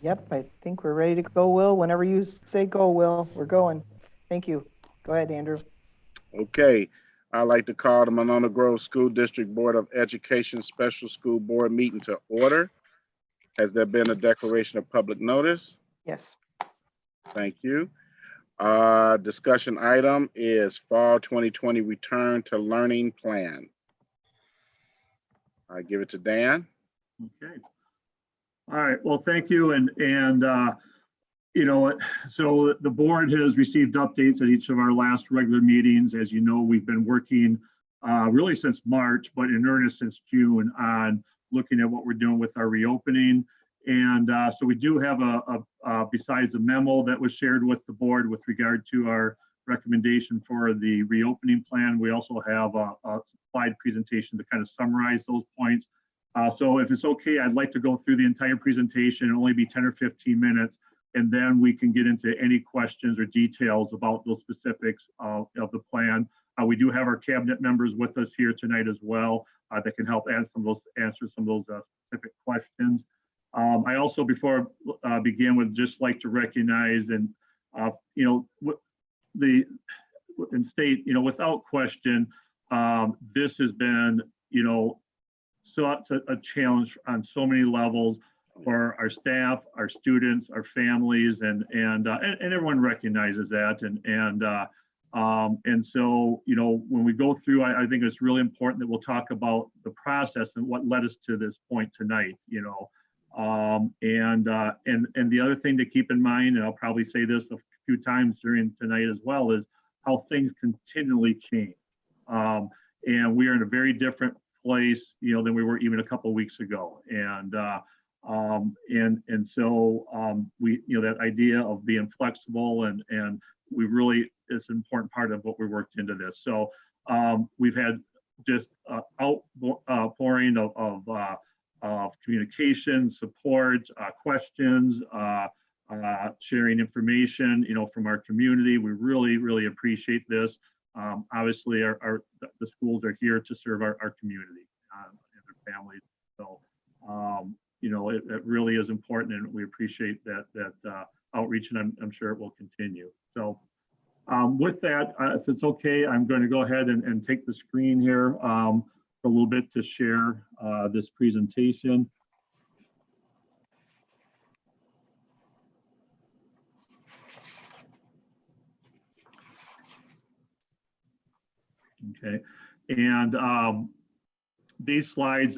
Yep, I think we're ready to go, Will. Whenever you say go, Will, we're going. Thank you. Go ahead, Andrew. Okay, I'd like to call the Monona Grove School District Board of Education Special School Board meeting to order. Has there been a declaration of public notice? Yes. Thank you. Discussion item is Fall 2020 Return to Learning Plan. I give it to Dan. Okay. All right. Well, thank you. So the board has received updates at each of our last regular meetings. As you know, we've been working really since March, but in earnest since June on looking at what we're doing with our reopening. And so we do have besides the memo that was shared with the board with regard to our recommendation for the reopening plan, we also have a slide presentation to kind of summarize those points. So if it's okay, I'd like to go through the entire presentation. It'll only be 10 or 15 minutes, and then we can get into any questions or details about those specifics of the plan. We do have our cabinet members with us here tonight as well that can help answer some of those specific questions. I also, before I begin, would just like to recognize and state, without question, this has been, such a challenge on so many levels for our staff, our students, our families, and everyone recognizes that. And so, when we go through, I think it's really important that we'll talk about the process and what led us to this point tonight. And the other thing to keep in mind, and I'll probably say this a few times during tonight as well, is how things continually change. And we are in a very different place, than we were even a couple of weeks ago. So we, that idea of being flexible and we really, it's an important part of what we worked into this. So we've had just outpouring of communication, support, questions, sharing information, from our community. We really, really appreciate this. Obviously, the schools are here to serve our community and their families. So, it really is important, and we appreciate that outreach, and I'm sure it will continue. So, with that, if it's okay, I'm going to go ahead and take the screen here for a little bit to share this presentation. Okay, and these slides,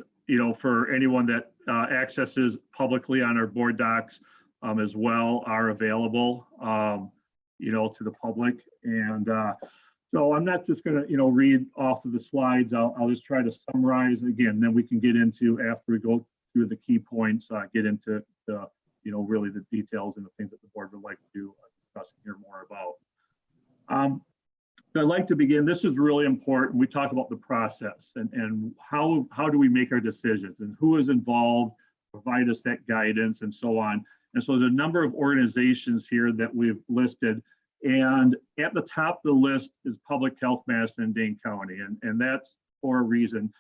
for anyone that accesses publicly on our board docs as well, are available, to the public. And so I'm not just going to, read off of the slides. I'll just try to summarize again. Then we can get into, after we go through the key points, get into the, really the details and the things that the board would like to discuss and hear more about. I'd like to begin. This is really important. We talk about the process and how do we make our decisions and who is involved, provide us that guidance and so on. And so there's a number of organizations here that we've listed. And at the top of the list is Public Health Madison and Dane County. And that's for a reason.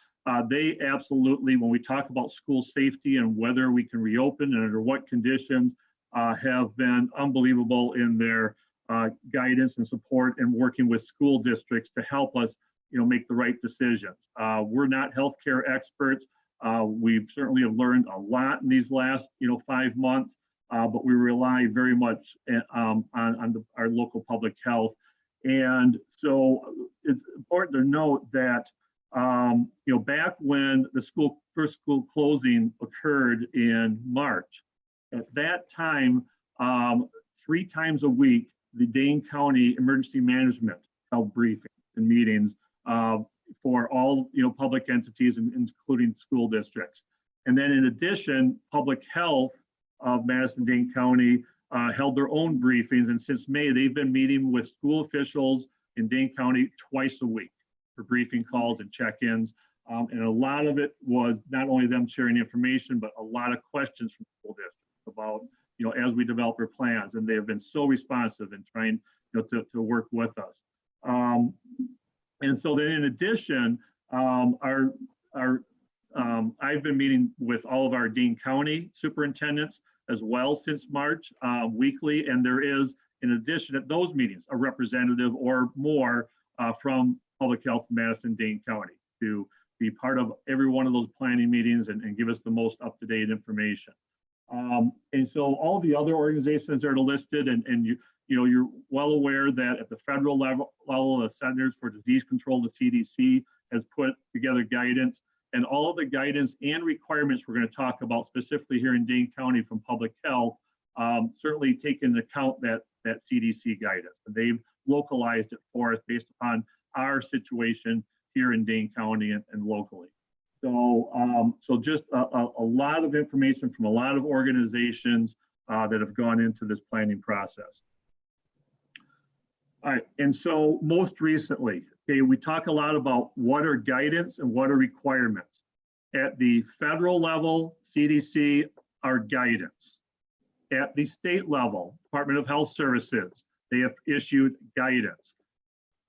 They absolutely, when we talk about school safety and whether we can reopen and under what conditions, have been unbelievable in their guidance and support and working with school districts to help us, make the right decisions. We're not healthcare experts. We certainly have learned a lot in these last, 5 months, but we rely very much on our local public health. And so it's important to note that, back when the first school closing occurred in March, at that time, 3 times a week, the Dane County Emergency Management held briefings and meetings for all public entities, including school districts. And then in addition, Public Health of Madison-Dane County held their own briefings. And since May, they've been meeting with school officials in Dane County twice a week for briefing calls and check-ins. And a lot of it was not only them sharing information, but a lot of questions from school districts about, as we develop our plans, and they have been so responsive and trying to work with us. And so then in addition, I've been meeting with all of our Dane County superintendents as well since March, weekly, and there is, in addition at those meetings, a representative or more from Public Health Madison-Dane County to be part of every one of those planning meetings and give us the most up-to-date information. And so all the other organizations that are listed, and you're well aware that at the federal level, the Centers for Disease Control, the CDC, has put together guidance, and all of the guidance and requirements we're going to talk about specifically here in Dane County from Public Health certainly take into account that CDC guidance. And they've localized it for us based upon our situation here in Dane County and locally. So, so just a lot of information from a lot of organizations that have gone into this planning process. All right, and so most recently, okay, we talk a lot about what are guidance and what are requirements. At the federal level, CDC are guidance. At the state level, Department of Health Services, they have issued guidance.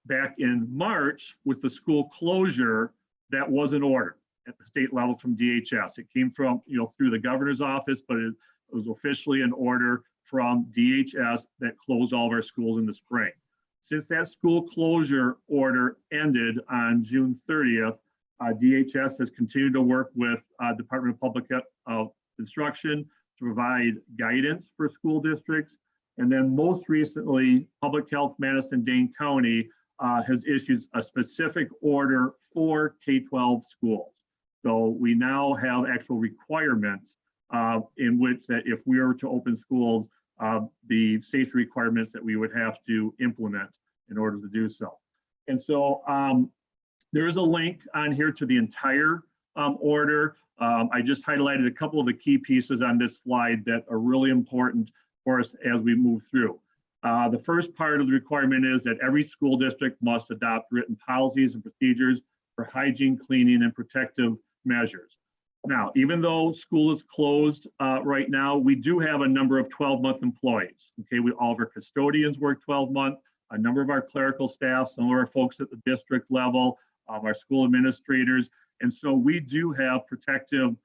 Back in March, with the school closure, that was an order at the state level from DHS. It came from, through the governor's office, but it was officially an order from DHS that closed all of our schools in the spring. Since that school closure order ended on June 30th, DHS has continued to work with Department of Public Instruction to provide guidance for school districts. And then most recently, Public Health Madison-Dane County has issued a specific order for K-12 schools. So we now have actual requirements in which that if we were to open schools, the safety requirements that we would have to implement in order to do so. And so there is a link on here to the entire order. I just highlighted a couple of the key pieces on this slide that are really important for us as we move through. The first part of the requirement is that every school district must adopt written policies and procedures for hygiene, cleaning, and protective measures. Now, even though school is closed right now, we do have a number of 12-month employees. Okay, all of our custodians work 12 months, a number of our clerical staff, some of our folks at the district level, our school administrators. And so we do have protective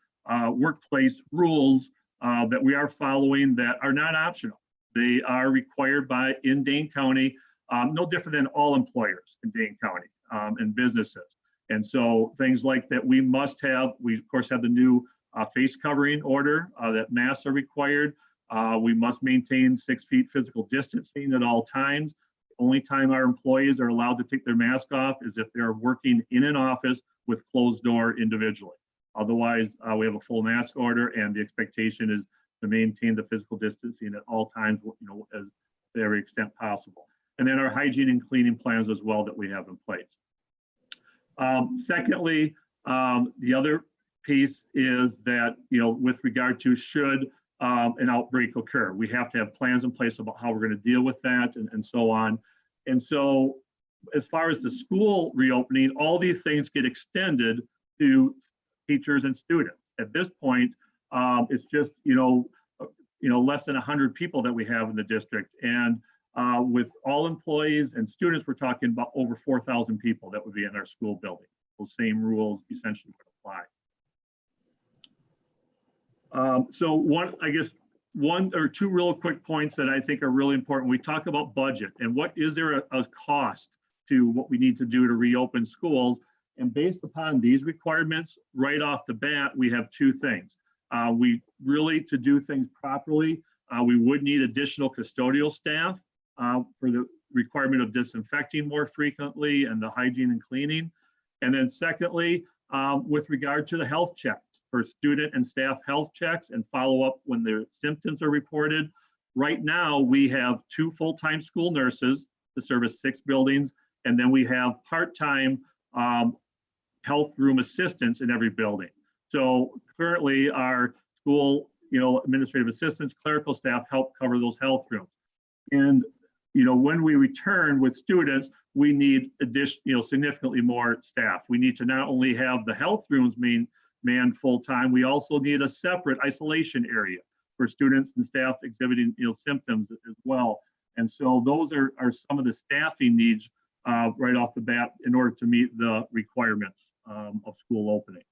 workplace rules that we are following that are not optional. They are required in Dane County, no different than all employers in Dane County and businesses. And so things like that we must have, we of course have the new face covering order that masks are required. We must maintain 6 feet physical distancing at all times. The only time our employees are allowed to take their mask off is if they're working in an office with closed door individually. Otherwise, we have a full mask order, and the expectation is to maintain the physical distancing at all times, as to every extent possible. And then our hygiene and cleaning plans as well that we have in place. Secondly, the other piece is that, with regard to should an outbreak occur, we have to have plans in place about how we're going to deal with that and so on. And so as far as the school reopening, all these things get extended to teachers and students. At this point, it's just, less than 100 people that we have in the district. And with all employees and students, we're talking about over 4,000 people that would be in our school building. Those same rules essentially would apply. So one or two real quick points that I think are really important. We talk about budget and what is there a cost to what we need to do to reopen schools. And based upon these requirements, right off the bat, we have two things. We really, to do things properly, we would need additional custodial staff for the requirement of disinfecting more frequently and the hygiene and cleaning. And then secondly, with regard to the health checks for student and staff health checks and follow up when their symptoms are reported. Right now, we have 2 full-time school nurses to service 6 buildings, and then we have part-time health room assistants in every building. So currently our school, administrative assistants, clerical staff help cover those health rooms. And, when we return with students, we need significantly more staff. We need to not only have the health rooms manned full-time, we also need a separate isolation area for students and staff exhibiting, symptoms as well. And so those are some of the staffing needs right off the bat in order to meet the requirements of school opening.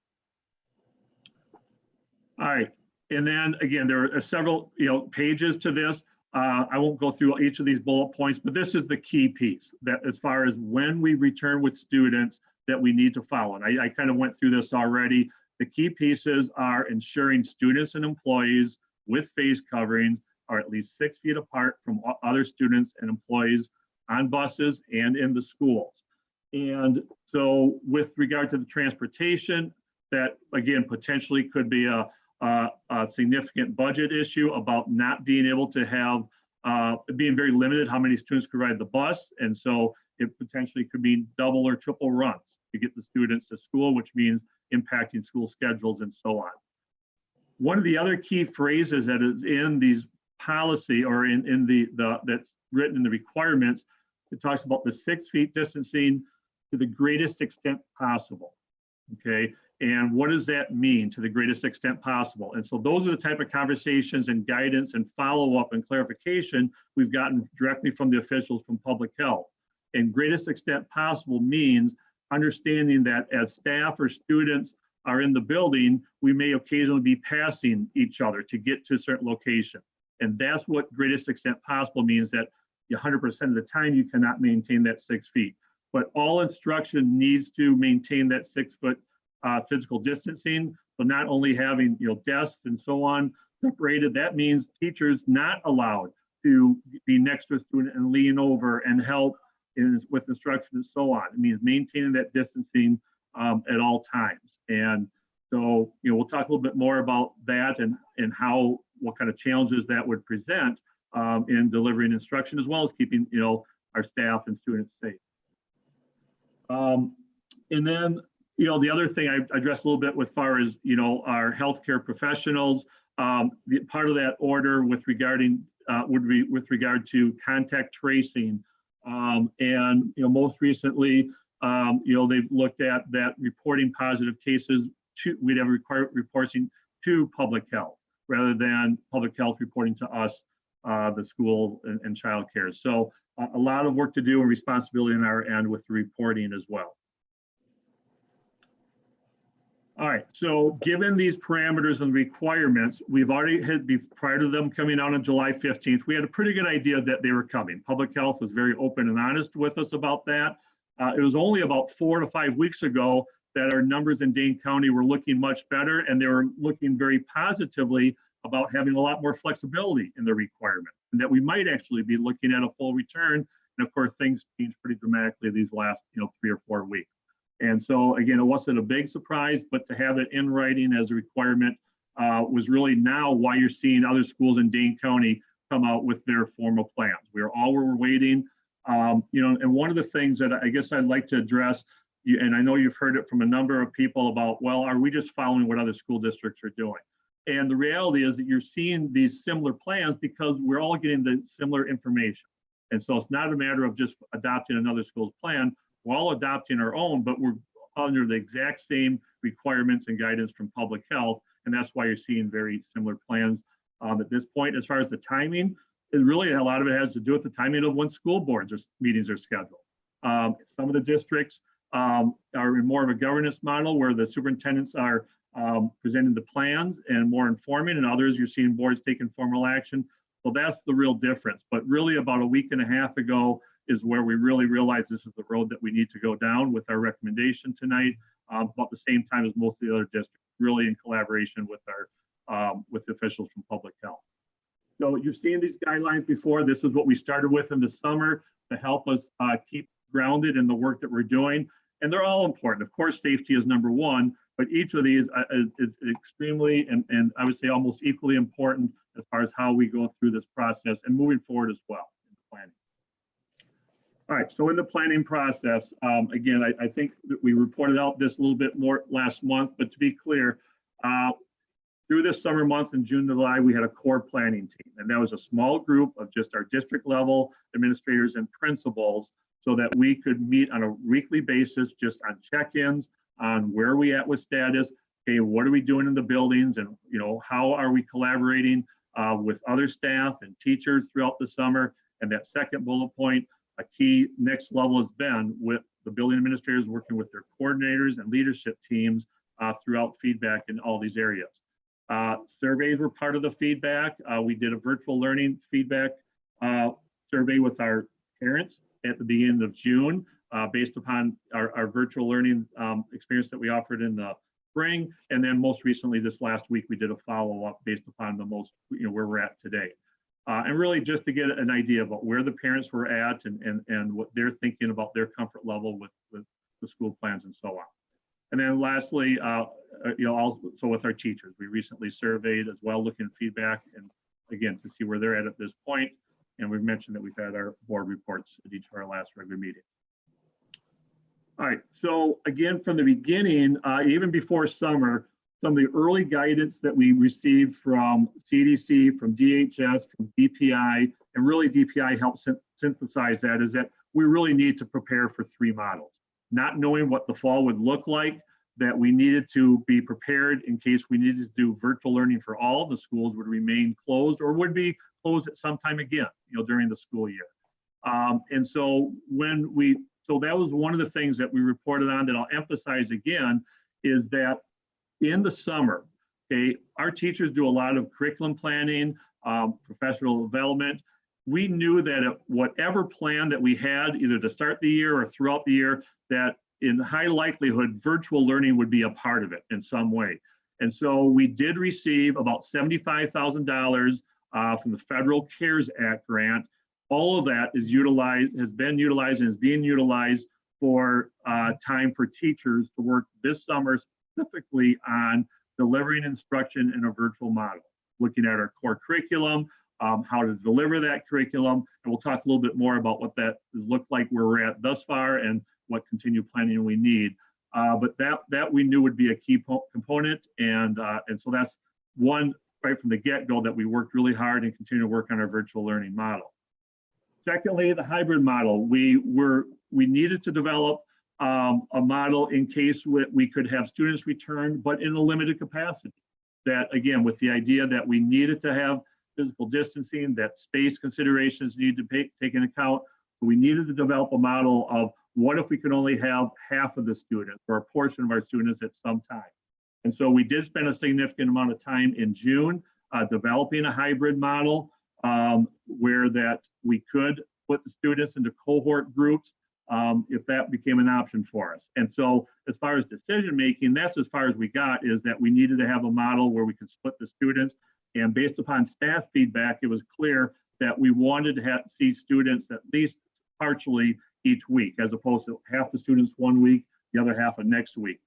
All right, And then again, there are several pages to this. I won't go through each of these bullet points, but this is the key piece that as far as when we return with students that we need to follow. And I kind of went through this already. The key pieces are ensuring students and employees with face coverings are at least 6 feet apart from other students and employees on buses and in the schools. And so with regard to the transportation, that again, potentially could be a significant budget issue about not being able to have, being very limited how many students could ride the bus. And so it potentially could mean double or triple runs to get the students to school, which means impacting school schedules and so on. One of the other key phrases that is in these policy or in that's written in the requirements, it talks about the 6 feet distancing to the greatest extent possible. Okay. And what does that mean, to the greatest extent possible? And so those are the type of conversations and guidance and follow-up and clarification we've gotten directly from the officials from public health. And greatest extent possible means understanding that as staff or students are in the building, we may occasionally be passing each other to get to a certain location. And that's what greatest extent possible means, that 100% of the time you cannot maintain that 6 feet. But all instruction needs to maintain that 6 foot physical distancing. So not only having desks and so on separated, that means teachers not allowed to be next to a student and lean over and help with instruction and so on. It means maintaining that distancing at all times. And so we'll talk a little bit more about that and what kind of challenges that would present in delivering instruction, as well as keeping our staff and students safe. And then the other thing I addressed a little bit with far as our healthcare professionals. Part of that order with regarding would be with regard to contact tracing, and most recently, they've looked at that reporting positive cases. We'd have reporting to public health rather than public health reporting to us, the school and child care. So a lot of work to do and responsibility on our end with the reporting as well. All right, so given these parameters and requirements, we've already had, prior to them coming out on July 15th, we had a pretty good idea that they were coming. Public health was very open and honest with us about that. It was only about 4 to 5 weeks ago that our numbers in Dane County were looking much better, and they were looking very positively about having a lot more flexibility in the requirement, and that we might actually be looking at a full return. And of course, things changed pretty dramatically these last 3 or 4 weeks. And so again, it wasn't a big surprise, but to have it in writing as a requirement was really now why you're seeing other schools in Dane County come out with their formal plans. We're waiting. And one of the things that I guess I'd like to address, and I know you've heard it from a number of people about, well, are we just following what other school districts are doing? And the reality is that you're seeing these similar plans because we're all getting the similar information. And so it's not a matter of just adopting another school's plan. We're all adopting our own, but we're under the exact same requirements and guidance from public health. And that's why you're seeing very similar plans at this point. As far as the timing, really a lot of it has to do with the timing of when school boards meetings are scheduled. Some of the districts are in more of a governance model where the superintendents are presenting the plans and more informing, and others you're seeing boards taking formal action. So that's the real difference. But really about a week and a half ago is where we really realized this is the road that we need to go down with our recommendation tonight, about the same time as most of the other districts, really in collaboration with with the officials from public health. So you've seen these guidelines before. This is what we started with in the summer to help us keep grounded in the work that we're doing. And they're all important. Of course, safety is number one, but each of these is extremely and I would say almost equally important as far as how we go through this process and moving forward as well in the planning. All right, so in the planning process, again, I think that we reported out this a little bit more last month, but to be clear, through this summer month in June and July, we had a core planning team, and that was a small group of just our district level administrators and principals so that we could meet on a weekly basis just on check-ins, on where are we at with status, okay, what are we doing in the buildings, and how are we collaborating with other staff and teachers throughout the summer. And that second bullet point, a key next level has been with the building administrators working with their coordinators and leadership teams throughout feedback in all these areas. Surveys were part of the feedback. We did a virtual learning feedback survey with our parents at the beginning of June, based upon our virtual learning experience that we offered in the spring. And then most recently, this last week, we did a follow-up based upon the most, where we're at today. And really just to get an idea about where the parents were at and what they're thinking about their comfort level with the school plans and so on. And then lastly, also with our teachers, we recently surveyed as well, looking at feedback and again, to see where they're at this point. And we've mentioned that we've had our board reports at each of our last regular meetings. All right, so again, from the beginning, even before summer, some of the early guidance that we received from CDC, from DHS, from DPI, and really DPI helped synthesize that, is that we really need to prepare for 3 models. Not knowing what the fall would look like, that we needed to be prepared in case we needed to do virtual learning for all, the schools would remain closed or would be closed at some time again, during the school year. And so so that was one of the things that we reported on that I'll emphasize again, is that in the summer, okay, our teachers do a lot of curriculum planning, professional development. We knew that whatever plan that we had, either to start the year or throughout the year, that in high likelihood, virtual learning would be a part of it in some way. And so we did receive about $75,000 from the Federal CARES Act grant. All of that has been utilized and is being utilized for time for teachers to work this summer specifically on delivering instruction in a virtual model, looking at our core curriculum, how to deliver that curriculum, and we'll talk a little bit more about what that has looked like where we're at thus far and what continued planning we need. But that we knew would be a key component, and so that's one right from the get-go that we worked really hard and continue to work on our virtual learning model. Secondly, the hybrid model. We needed to develop a model in case we could have students return, but in a limited capacity. That again, with the idea that we needed to have physical distancing, that space considerations need to take into account. We needed to develop a model of what if we could only have half of the students or a portion of our students at some time. And so we did spend a significant amount of time in June developing a hybrid model where that we could put the students into cohort groups if that became an option for us. And so as far as decision making, that's as far as we got, is that we needed to have a model where we could split the students. And based upon staff feedback, it was clear that we wanted to see students at least partially each week, as opposed to half the students one week, the other half of next week.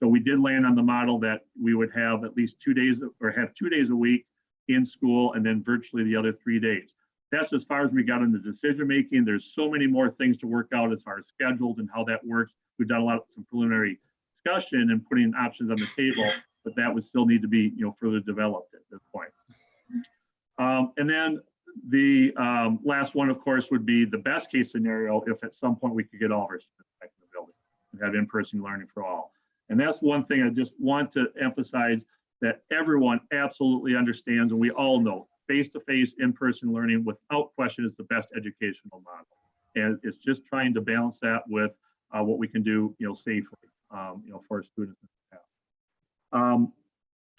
So we did land on the model that we would have at least 2 days or have 2 days a week in school and then virtually the other 3 days. That's as far as we got into decision making. There's so many more things to work out as far as schedules and how that works. We've done some preliminary discussion and putting options on the table, but that would still need to be further developed at this point. And then the last one, of course, would be the best case scenario if at some point we could get all of our students back in the building and have in-person learning for all. And that's one thing I just want to emphasize, that everyone absolutely understands, and we all know face-to-face in-person learning without question is the best educational model. And it's just trying to balance that with what we can do, safely, for our students and staff.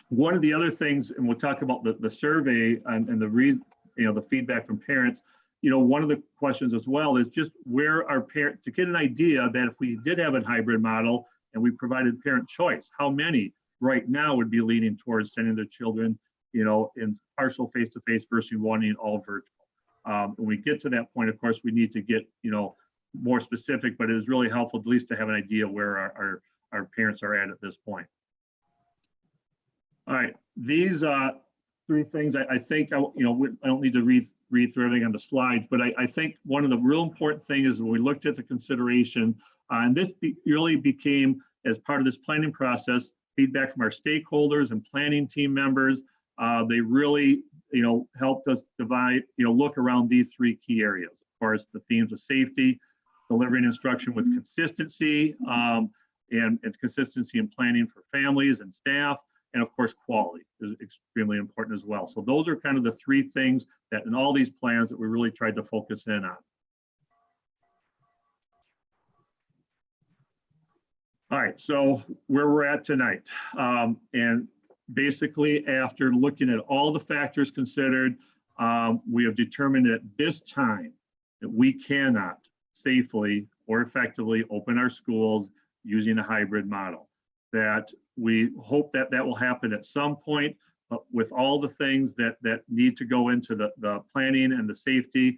One of the other things, and we'll talk about the survey and the reason, the feedback from parents. One of the questions as well is just where our parents, to get an idea that if we did have a hybrid model and we provided parent choice, how many right now would be leaning towards sending their children, in partial face-to-face versus wanting all virtual. When we get to that point, of course, we need to get, more specific, but it is really helpful at least to have an idea where our parents are at this point. All right, these 3 things, I think, I don't need to read through everything on the slides, but I think one of the real important things is when we looked at the consideration, and this really became, as part of this planning process, feedback from our stakeholders and planning team members. They really, helped us look around these 3 key areas. Of course, the themes of safety, delivering instruction with consistency, and consistency in planning for families and staff, and of course, quality is extremely important as well. So those are kind of the 3 things that in all these plans that we really tried to focus in on. All right, so where we're at tonight, and basically, after looking at all the factors considered, we have determined at this time that we cannot safely or effectively open our schools using a hybrid model. That we hope that that will happen at some point, but with all the things that need to go into the planning and the safety,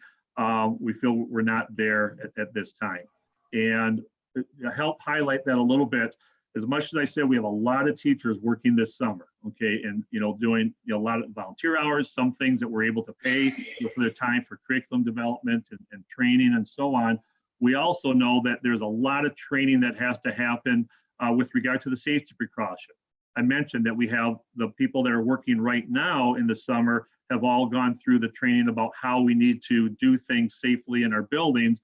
we feel we're not there at this time. And to help highlight that a little bit, as much as I said, we have a lot of teachers working this summer, okay, and doing a lot of volunteer hours, some things that we're able to pay for their time for curriculum development and training and so on. We also know that there's a lot of training that has to happen with regard to the safety precaution. I mentioned that we have the people that are working right now in the summer have all gone through the training about how we need to do things safely in our buildings.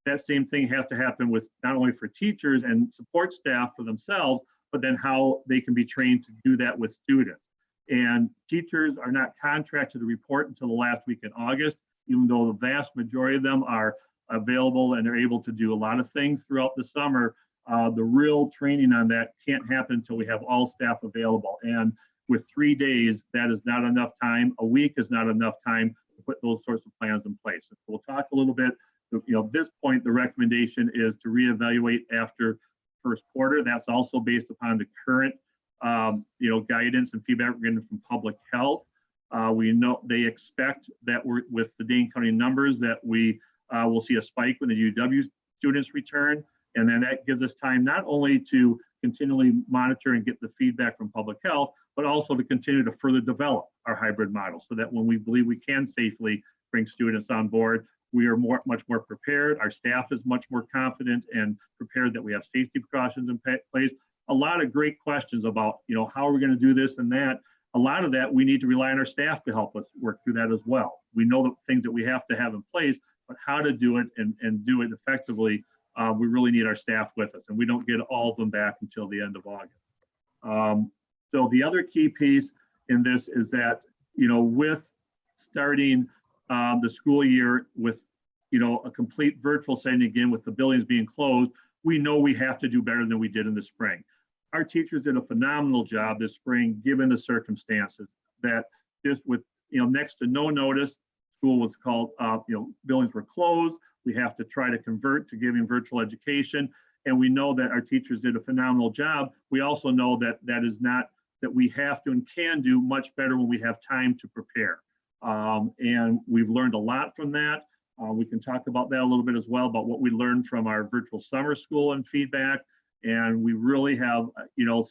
That same thing has to happen with not only for teachers and support staff for themselves, but then how they can be trained to do that with students. And teachers are not contracted to report until the last week in August, even though the vast majority of them are available and are able to do a lot of things throughout the summer. The real training on that can't happen until we have all staff available. And with 3 days, that is not enough time. A week is not enough time to put those sorts of plans in place. So we'll talk a little bit. At this point, the recommendation is to reevaluate after first quarter. That's also based upon the current, guidance and feedback we're getting from public health. We know they expect that we're with the Dane County numbers that we will see a spike when the UW students return. And then that gives us time not only to continually monitor and get the feedback from public health, but also to continue to further develop our hybrid model so that when we believe we can safely bring students on board, we are much more prepared. Our staff is much more confident and prepared that we have safety precautions in place. A lot of great questions about, how are we going to do this and that. A lot of that we need to rely on our staff to help us work through that as well. We know the things that we have to have in place, but how to do it and do it effectively, we really need our staff with us, and we don't get all of them back until the end of August. So the other key piece in this is that, with starting the school year with, a complete virtual setting again, with the buildings being closed, we know we have to do better than we did in the spring. Our teachers did a phenomenal job this spring, given the circumstances that just with, next to no notice, school was called, buildings were closed. We have to try to convert to giving virtual education. And we know that our teachers did a phenomenal job. We also know that that we have to and can do much better when we have time to prepare. And we've learned a lot from that. We can talk about that a little bit as well, about what we learned from our virtual summer school and feedback. And we really have,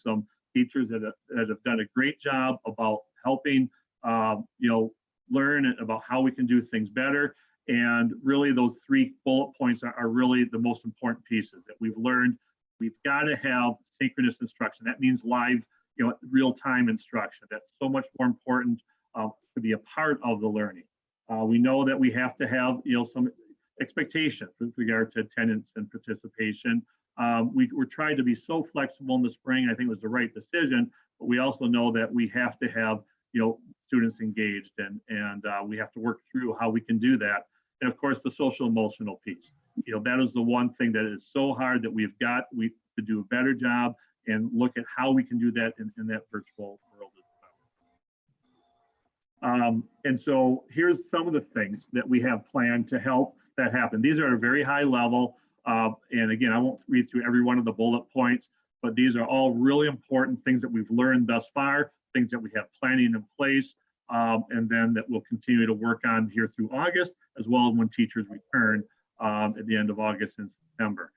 some teachers that have done a great job about helping, learn about how we can do things better. And really those 3 bullet points are really the most important pieces that we've learned. We've got to have synchronous instruction. That means live, real-time instruction. That's so much more important to be a part of the learning. We know that we have to have, some expectations with regard to attendance and participation. We're trying to be so flexible in the spring. I think it was the right decision, but we also know that we have to have, students engaged and we have to work through how we can do that. And of course, the social emotional piece. That is the one thing that is so hard that we've got to do a better job and look at how we can do that in that virtual world as well. And so here's some of the things that we have planned to help that happen. These are at a very high level. And again, I won't read through every one of the bullet points, but these are all really important things that we've learned thus far, things that we have planning in place, and then that we'll continue to work on here through August, as well as when teachers return at the end of August and September.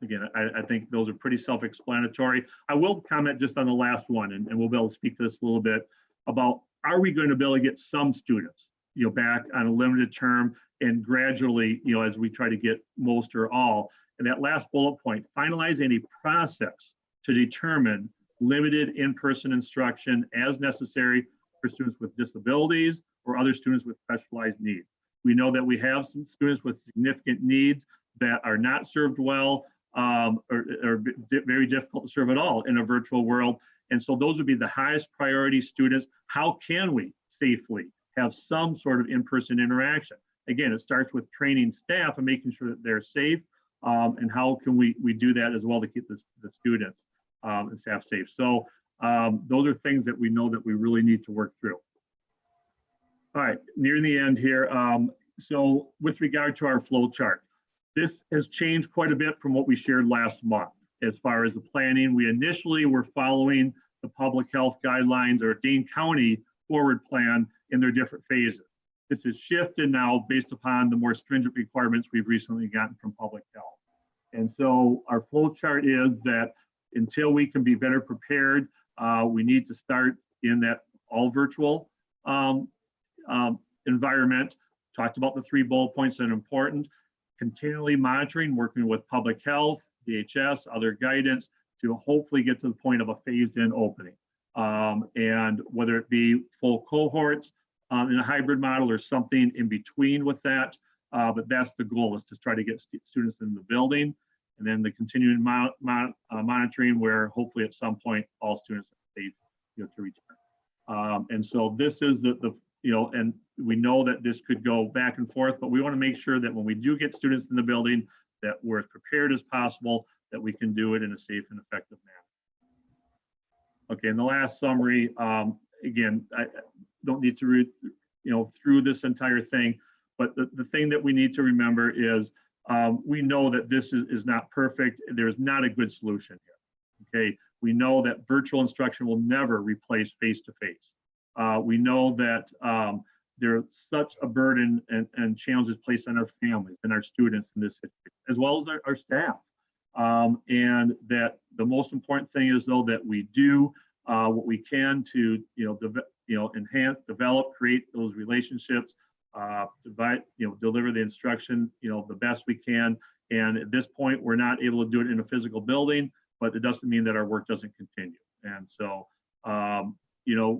Again, I think those are pretty self-explanatory. I will comment just on the last one, and we'll be able to speak to this a little bit about, are we going to be able to get some students, back on a limited term and gradually, as we try to get most or all. And that last bullet point, finalize any process to determine limited in-person instruction as necessary for students with disabilities or other students with specialized needs. We know that we have some students with significant needs that are not served well, or very difficult to serve at all in a virtual world. And so those would be the highest priority students. How can we safely have some sort of in-person interaction? Again, it starts with training staff and making sure that they're safe. And how can we do that as well to keep the students? and staff safe. So those are things that we know that we really need to work through. All right, near the end here. So with regard to our flow chart, this has changed quite a bit from what we shared last month. As far as the planning, we initially were following the public health guidelines or Dane County forward plan in their different phases. This has shifted now based upon the more stringent requirements we've recently gotten from public health. And so our flow chart is that until we can be better prepared, we need to start in that all virtual environment. Talked about the 3 bullet points that are important. Continually monitoring, working with public health, DHS, other guidance to hopefully get to the point of a phased-in opening. And whether it be full cohorts in a hybrid model or something in between with that, but that's the goal, is to try to get students in the building, and then the continuing monitoring where hopefully at some point all students are safe, to return. And so this is the and we know that this could go back and forth, but we want to make sure that when we do get students in the building, that we're as prepared as possible, that we can do it in a safe and effective manner. Okay, and the last summary, again, I don't need to read, through this entire thing, but the thing that we need to remember is we know that this is not perfect. There's not a good solution here. Okay, we know that virtual instruction will never replace face-to-face. We know that there's such a burden and challenges placed on our families and our students in this situation, as well as our staff. And that the most important thing is, though, that we do what we can to enhance, develop, create those relationships, deliver the instruction the best we can. And at this point, we're not able to do it in a physical building, but it doesn't mean that our work doesn't continue. And so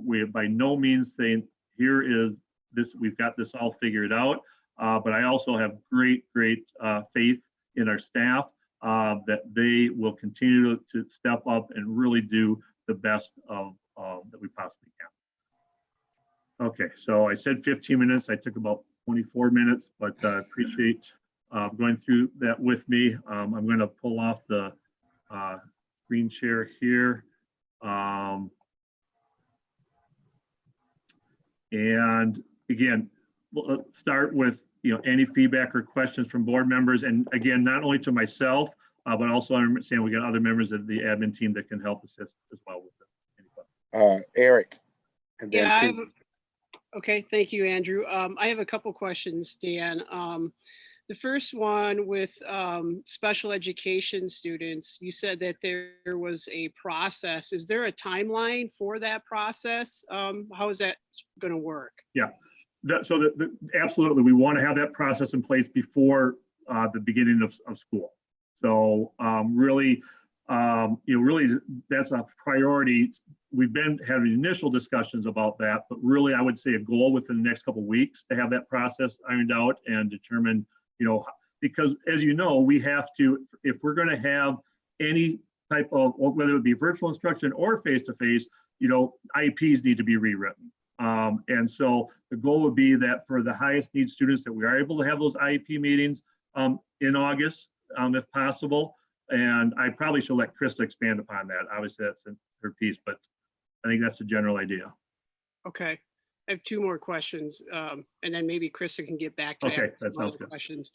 we by no means saying here is this, we've got this all figured out, but I also have great faith in our staff that they will continue to step up and really do the best that we possibly can. Okay, so I said 15 minutes. I took about 24 minutes, but I appreciate going through that with me. I'm going to pull off the screen share here. And again, we'll start with any feedback or questions from board members. And again, not only to myself, but also I understand we got other members of the admin team that can help assist as well with it. Eric. And then yeah, okay, thank you, Andrew. I have a couple questions, Dan. The first one with special education students, you said that there was a process. Is there a timeline for that process? How is that going to work? Yeah, absolutely. We want to have that process in place before the beginning of school. So really, that's a priority. We've been having initial discussions about that, but really I would say a goal within the next couple of weeks to have that process ironed out and determine, because as we have to, if we're going to have any type of, whether it be virtual instruction or face-to-face, IEPs need to be rewritten. And so the goal would be that for the highest need students that we are able to have those IEP meetings in August, if possible. And I probably should let Krista expand upon that. Obviously that's her piece, but I think that's the general idea. Okay. I have 2 more questions, and then maybe Krista can get back to okay, that sounds good. Questions.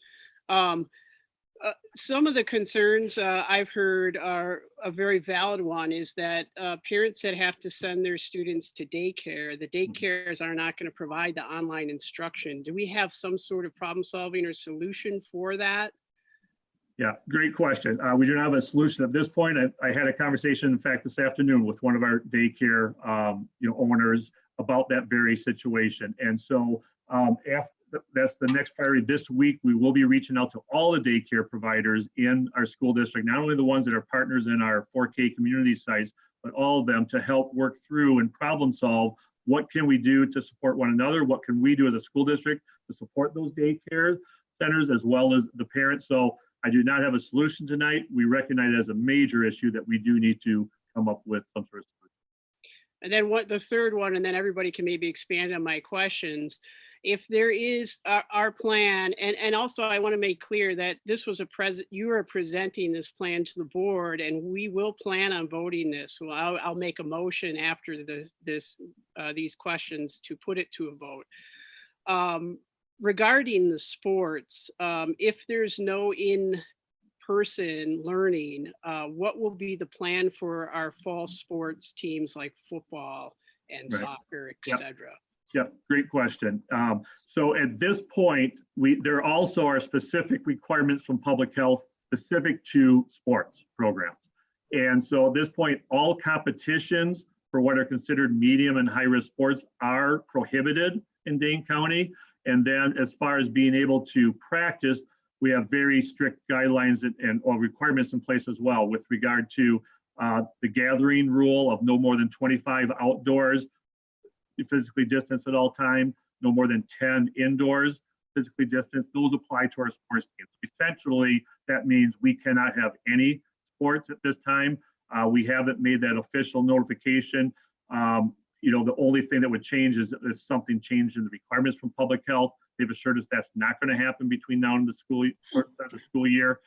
Some of the concerns I've heard are a very valid one is that parents that have to send their students to daycare, the daycares are not going to provide the online instruction. Do we have some sort of problem solving or solution for that? Yeah, great question. We do not have a solution at this point. I had a conversation, in fact, this afternoon with one of our daycare owners about that very situation. And so that's the next priority. This week, we will be reaching out to all the daycare providers in our school district, not only the ones that are partners in our 4K community sites, but all of them to help work through and problem solve what can we do to support one another? What can we do as a school district to support those daycare centers as well as the parents? So I do not have a solution tonight. We recognize it as a major issue that we do need to come up with some sort of solution. And then the third one, and then everybody can maybe expand on my questions, if there is our plan, and also I want to make clear that this was you are presenting this plan to the board, and we will plan on voting this. Well, I'll make a motion after these questions to put it to a vote. Regarding the sports, if there's no in-person learning, what will be the plan for our fall sports teams like football and Right. soccer, Yep. etc.? Yep, great question. So at this point, there also are specific requirements from public health specific to sports programs. And so at this point, all competitions for what are considered medium and high-risk sports are prohibited in Dane County. And then as far as being able to practice, we have very strict guidelines and requirements in place as well with regard to the gathering rule of no more than 25 outdoors, physically distanced at all time, no more than 10 indoors, physically distanced. Those apply to our sports teams. Essentially, that means we cannot have any sports at this time. We haven't made that official notification. The only thing that would change is if something changed in the requirements from public health. They've assured us that's not going to happen between now and the school year.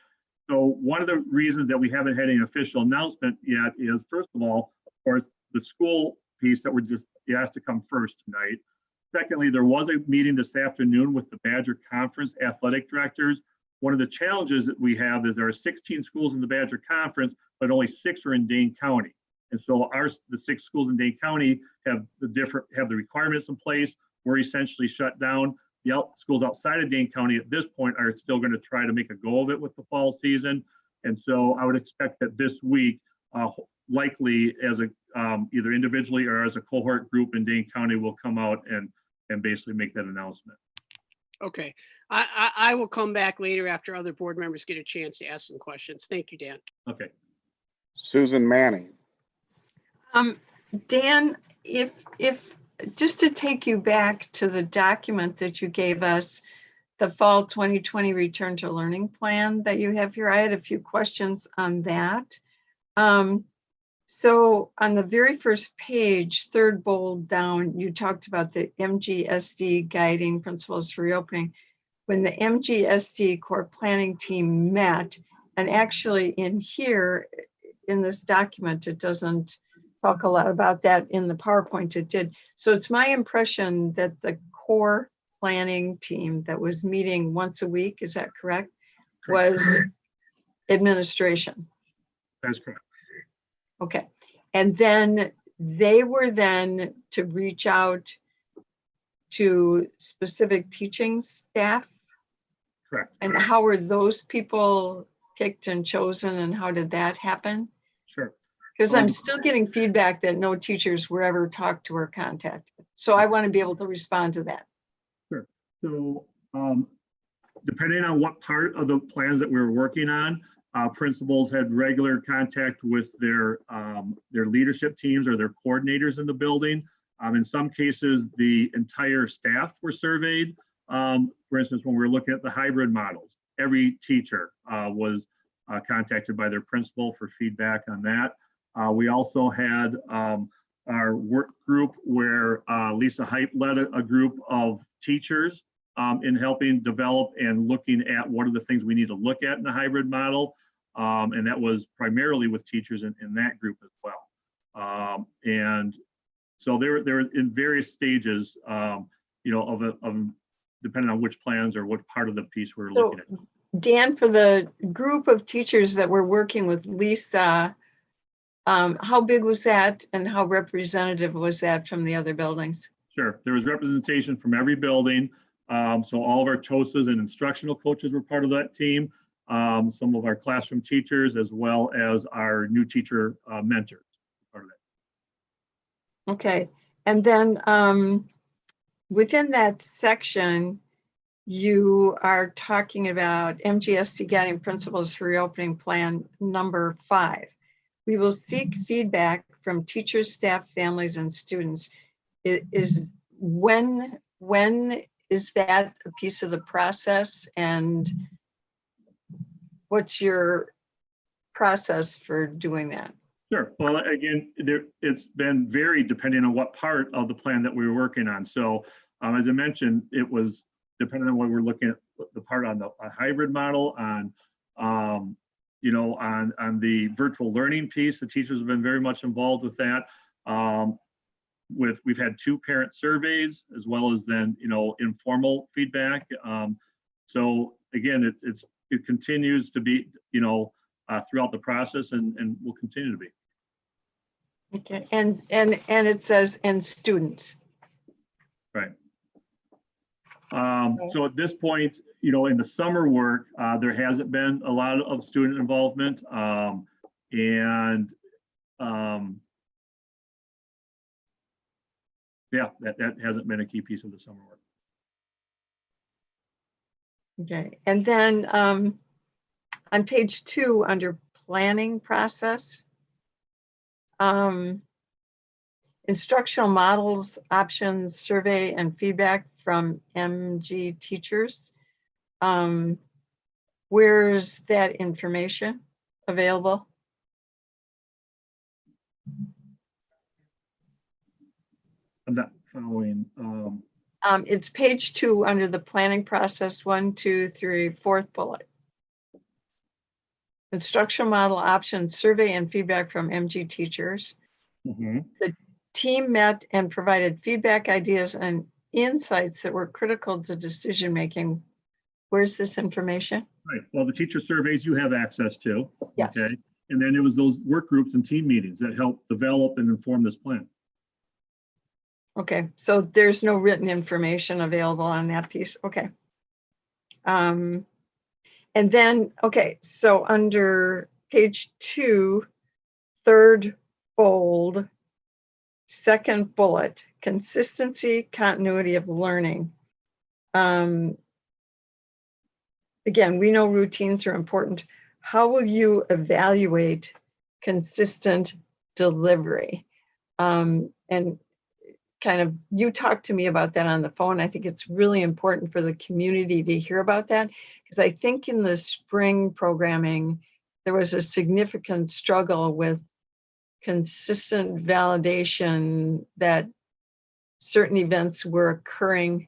So one of the reasons that we haven't had any official announcement yet is, first of all, of course, the school piece that we're just asked to come first tonight. Secondly, there was a meeting this afternoon with the Badger Conference athletic directors. One of the challenges that we have is there are 16 schools in the Badger Conference, but only 6 are in Dane County. And so the 6 schools in Dane County have the requirements in place. We're essentially shut down. The schools outside of Dane County at this point are still going to try to make a go of it with the fall season. And so I would expect that this week, likely as either individually or as a cohort group in Dane County, will come out and basically make that announcement. Okay, I will come back later after other board members get a chance to ask some questions. Thank you, Dan. Okay. Susan Manning. Dan, if just to take you back to the document that you gave us, the fall 2020 return to learning plan that you have here, I had a few questions on that. So on the very first page, third bold down, you talked about the MGSD guiding principles for reopening. When the MGSD core planning team met, and actually in here, in this document, it doesn't talk a lot about that. In the PowerPoint it did. So it's my impression that the core planning team that was meeting once a week, is that correct? Was administration. That's correct. Okay. And then they were then to reach out to specific teaching staff? Correct. And how were those people picked and chosen, and how did that happen? Sure. Because I'm still getting feedback that no teachers were ever talked to or contacted. So I want to be able to respond to that. Sure. So depending on what part of the plans that we were working on, principals had regular contact with their leadership teams or their coordinators in the building. In some cases, the entire staff were surveyed. For instance, when we were looking at the hybrid models, every teacher was contacted by their principal for feedback on that. We also had our work group where Lisa Hype led a group of teachers in helping develop and looking at what are the things we need to look at in the hybrid model. And that was primarily with teachers in that group as well. And so they're in various stages, of depending on which plans or what part of the piece we're looking at. Dan, for the group of teachers that were working with Lisa, how big was that and how representative was that from the other buildings? Sure, there was representation from every building. So all of our TOSAs and instructional coaches were part of that team. Some of our classroom teachers, as well as our new teacher mentors, part of that. Okay, and then within that section, you are talking about MGSD guiding principles for reopening plan number 5. We will seek feedback from teachers, staff, families, and students. When is that a piece of the process, and what's your process for doing that? Sure. Well, again, it's been varied depending on what part of the plan that we were working on. So As I mentioned, it was depending on what we're looking at, the part on the hybrid model, on on the virtual learning piece. The teachers have been very much involved with that. We've had 2 parent surveys as well as then informal feedback. So again, it continues to be throughout the process and will continue to be. Okay, and it says, and students. Right. So at this point, in the summer work, there hasn't been a lot of student involvement. Yeah, that hasn't been a key piece of the summer work. Okay, and then on page 2 under planning process, instructional models, options, survey, and feedback from MG teachers. Where's that information available? I'm not following. It's page 2 under the planning process, 1, 2, 3, 4th bullet. Instructional model options, survey and feedback from MG teachers. Mhm. The team met and provided feedback, ideas, and insights that were critical to decision making. Where's this information? Right. Well, the teacher surveys you have access to. Yes. Okay. And then it was those work groups and team meetings that helped develop and inform this plan. Okay, so there's no written information available on that piece. Okay. And then, okay, so under page 2, 3rd bold, 2nd bullet, consistency, continuity of learning. Again, we know routines are important. How will you evaluate consistent delivery? And kind of, you talked to me about that on the phone. I think it's really important for the community to hear about that, because I think in the spring programming, there was a significant struggle with consistent validation that certain events were occurring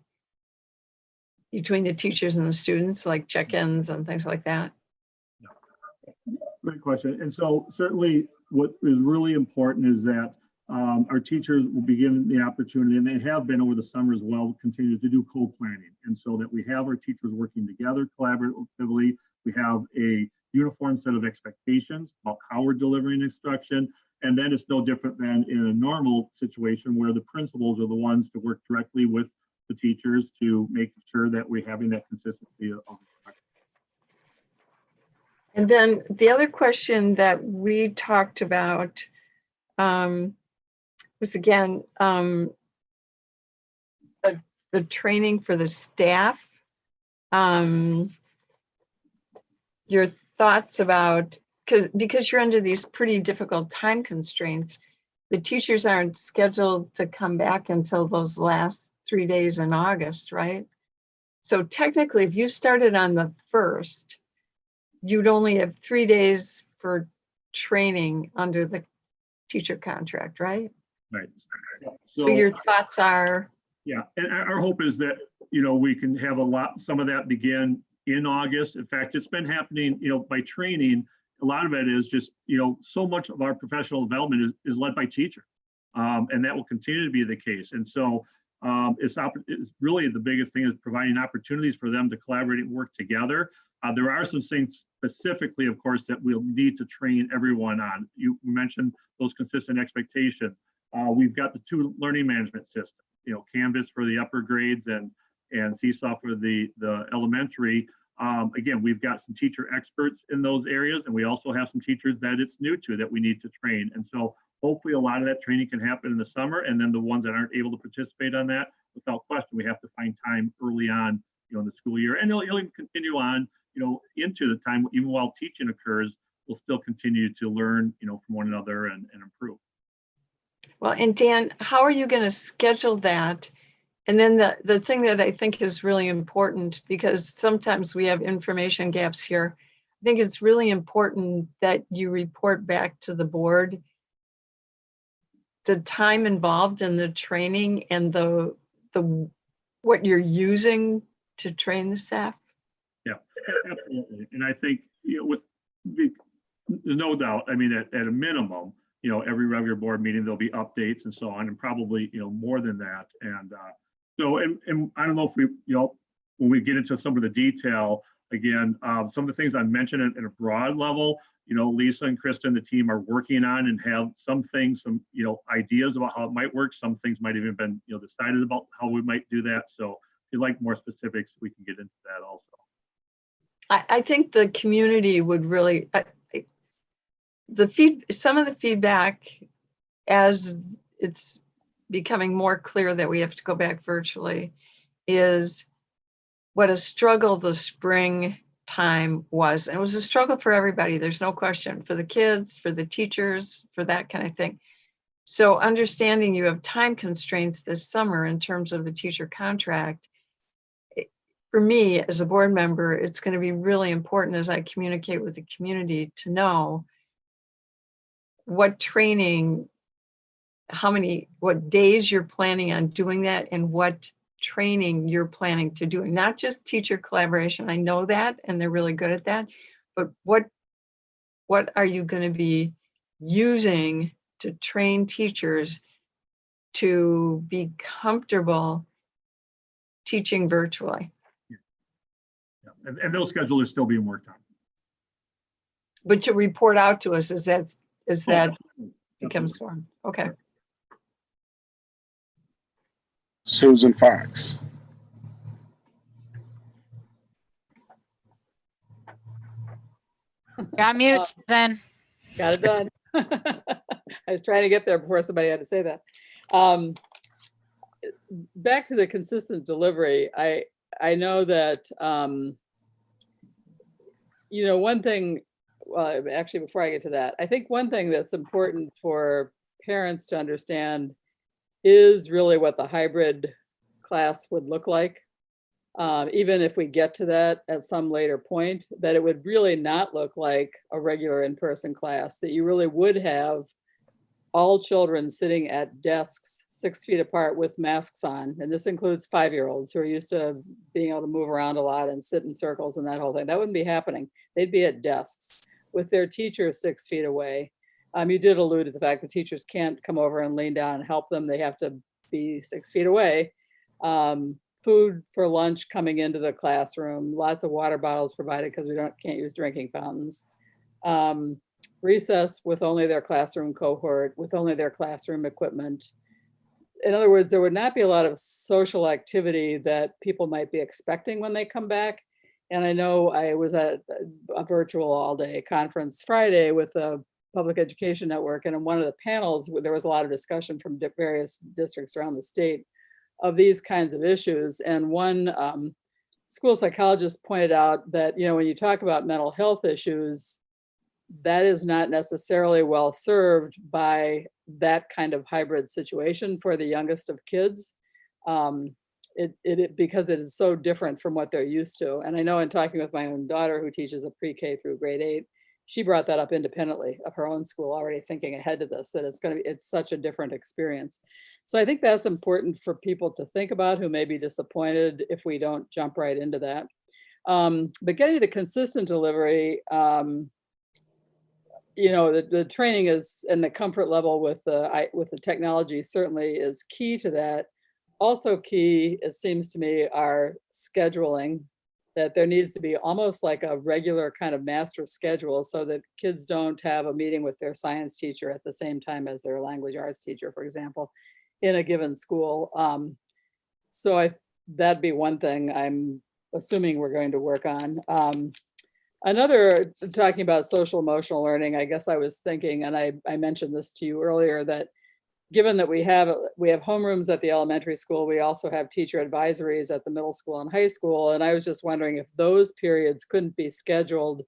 between the teachers and the students, like check-ins and things like that. Great question. And so certainly what is really important is that our teachers will be given the opportunity, and they have been over the summer as well, continue to do co-planning. And so that we have our teachers working together collaboratively. We have a uniform set of expectations about how we're delivering instruction. And then it's no different than in a normal situation where the principals are the ones to work directly with the teachers to make sure that we're having that consistency of instruction. And then the other question that we talked about was again, the training for the staff. Your thoughts about, because you're under these pretty difficult time constraints, the teachers aren't scheduled to come back until those last 3 days in August, right? So technically, if you started on the 1st, you'd only have 3 days for training under the teacher contract, right? Right. So your thoughts are? Yeah, and our hope is that, we can have some of that begin in August. In fact, it's been happening, by training. A lot of it is just, so much of our professional development is led by teachers. And that will continue to be the case. And so it's really the biggest thing is providing opportunities for them to collaborate and work together. There are some things specifically, of course, that we'll need to train everyone on. You mentioned those consistent expectations. We've got the 2 learning management systems, Canvas for the upper grades and Seesaw for the elementary. Again, we've got some teacher experts in those areas, and we also have some teachers that it's new to that we need to train. And so hopefully a lot of that training can happen in the summer, and then the ones that aren't able to participate on that, without question, we have to find time early on, in the school year. And it'll continue on, into the time, even while teaching occurs, we'll still continue to learn, from one another and improve. Well, and Dan, how are you going to schedule that? And then the thing that I think is really important, because sometimes we have information gaps here, I think it's really important that you report back to the board the time involved in the training and the what you're using to train the staff? Yeah, absolutely. And I think, there's no doubt, I mean, at a minimum, every regular board meeting, there'll be updates and so on, and probably, more than that. And and I don't know if we, when we get into some of the detail, again, some of the things I mentioned at a broad level, Lisa and Krista and the team are working on and have some things, some, ideas about how it might work. Some things might even been, decided about how we might do that. So if you'd like more specifics, we can get into that also. I think the community would really, some of the feedback as it's becoming more clear that we have to go back virtually is what a struggle the spring time was. And it was a struggle for everybody. There's no question, for the kids, for the teachers, for that kind of thing. So understanding you have time constraints this summer in terms of the teacher contract, for me as a board member, it's going to be really important as I communicate with the community to know what training, what days you're planning on doing that, and what training you're planning to do. Not just teacher collaboration, I know that, and they're really good at that, but what are you going to be using to train teachers to be comfortable teaching virtually? Yeah. And those schedules are still being worked on. But to report out to us, is that Absolutely. becomes one? Okay. Susan Fox. You're on mute, Susan. Got it done. I was trying to get there before somebody had to say that. Back to the consistent delivery. I know that, one thing, well, actually, before I get to that, I think one thing that's important for parents to understand is really what the hybrid class would look like. Even if we get to that at some later point, that it would really not look like a regular in-person class, that you really would have all children sitting at desks 6 feet apart with masks on. And this includes 5-year-olds who are used to being able to move around a lot and sit in circles and that whole thing. That wouldn't be happening. They'd be at desks with their teacher 6 feet away. You did allude to the fact that teachers can't come over and lean down and help them. They have to be 6 feet away. Food for lunch coming into the classroom, lots of water bottles provided because we can't use drinking fountains. Recess with only their classroom cohort, with only their classroom equipment. In other words, there would not be a lot of social activity that people might be expecting when they come back. And I know I was at a virtual all-day conference Friday with the Public Education Network, and in one of the panels, there was a lot of discussion from various districts around the state of these kinds of issues. And one school psychologist pointed out that, when you talk about mental health issues, that is not necessarily well served by that kind of hybrid situation for the youngest of kids. Because it is so different from what they're used to. And I know in talking with my own daughter who teaches a pre-K through grade 8, she brought that up independently of her own school, already thinking ahead to this, that it's such a different experience. So I think that's important for people to think about who may be disappointed if we don't jump right into that. But getting the consistent delivery, the training is, and the comfort level with the technology certainly is key to that. Also key, it seems to me, are scheduling, that there needs to be almost like a regular kind of master schedule so that kids don't have a meeting with their science teacher at the same time as their language arts teacher, for example, in a given school. So that'd be one thing I'm assuming we're going to work on. Another, talking about social emotional learning, I guess I was thinking, and I mentioned this to you earlier, that given that we have homerooms at the elementary school, we also have teacher advisories at the middle school and high school. And I was just wondering if those periods couldn't be scheduled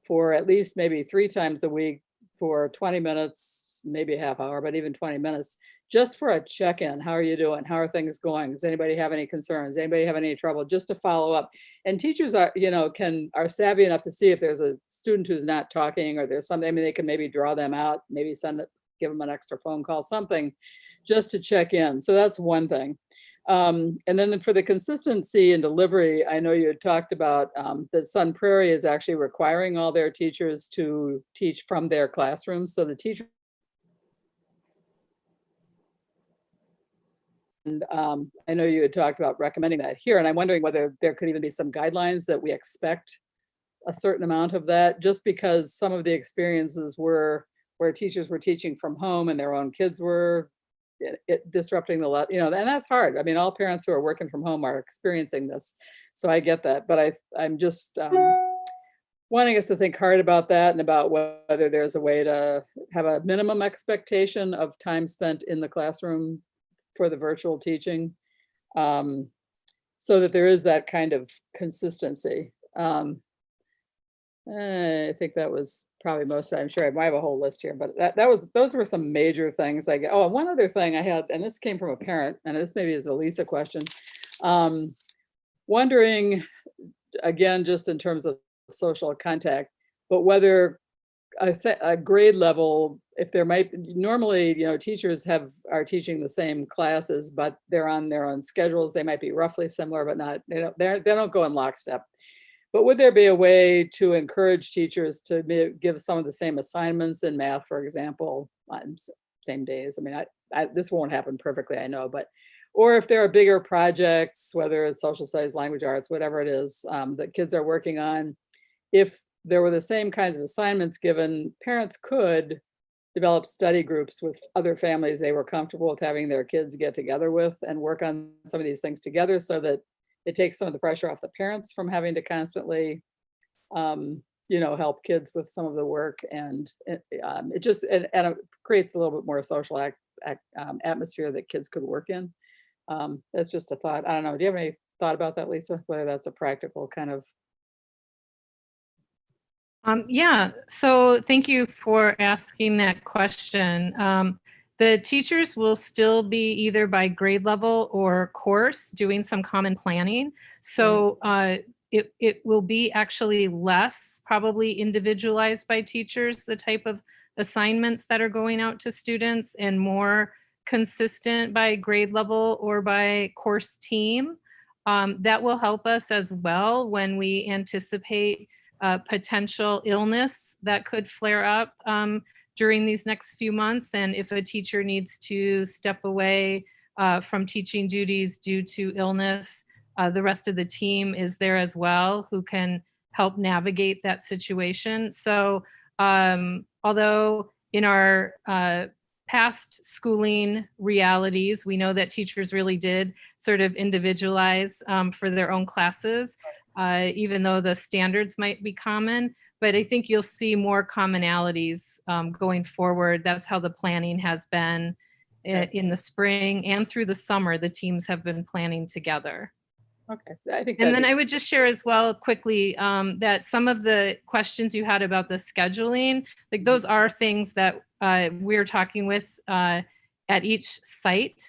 for at least maybe 3 times a week for 20 minutes, maybe a half hour, but even 20 minutes, just for a check-in. How are you doing? How are things going? Does anybody have any concerns? Anybody have any trouble? Just to follow up. And teachers are savvy enough to see if there's a student who's not talking, or there's something, they can maybe draw them out, maybe give them an extra phone call, something just to check in. So that's one thing. And then for the consistency and delivery, I know you had talked about that Sun Prairie is actually requiring all their teachers to teach from their classrooms. So the teacher, and I know you had talked about recommending that here, and I'm wondering whether there could even be some guidelines that we expect a certain amount of that, just because some of the experiences were where teachers were teaching from home and their own kids were disrupting the, and that's hard. I mean, all parents who are working from home are experiencing this. So I get that, but I'm just wanting us to think hard about that and about whether there's a way to have a minimum expectation of time spent in the classroom for the virtual teaching, so that there is that kind of consistency. I think that was probably most. I'm sure I might have a whole list here, but those were some major things. Oh, and one other thing I had, and this came from a parent, and this maybe is a Lisa question. Wondering, again, just in terms of social contact, but whether a grade level, if there might normally, teachers are teaching the same classes, but they're on their own schedules. They might be roughly similar, but not. They don't go in lockstep. But would there be a way to encourage teachers to give some of the same assignments in math, for example, on same days? I mean, this won't happen perfectly, I know, or if there are bigger projects, whether it's social studies, language arts, whatever it is that kids are working on, if there were the same kinds of assignments given, parents could develop study groups with other families they were comfortable with having their kids get together with and work on some of these things together, so that it takes some of the pressure off the parents from having to constantly, help kids with some of the work, and it just and it creates a little bit more social atmosphere that kids could work in. That's just a thought. I don't know. Do you have any thought about that, Lisa? Whether that's a practical kind of? Yeah. So thank you for asking that question. The teachers will still be either by grade level or course doing some common planning. So it will be actually less probably individualized by teachers, the type of assignments that are going out to students, and more consistent by grade level or by course team. That will help us as well when we anticipate potential illness that could flare up during these next few months. And if a teacher needs to step away from teaching duties due to illness, the rest of the team is there as well, who can help navigate that situation. So although in our past schooling realities, we know that teachers really did sort of individualize for their own classes, even though the standards might be common. But I think you'll see more commonalities going forward. That's how the planning has been in the spring and through the summer. The teams have been planning together. Okay, I think. And then I would just share as well quickly that some of the questions you had about the scheduling, like those are things that we're talking with at each site.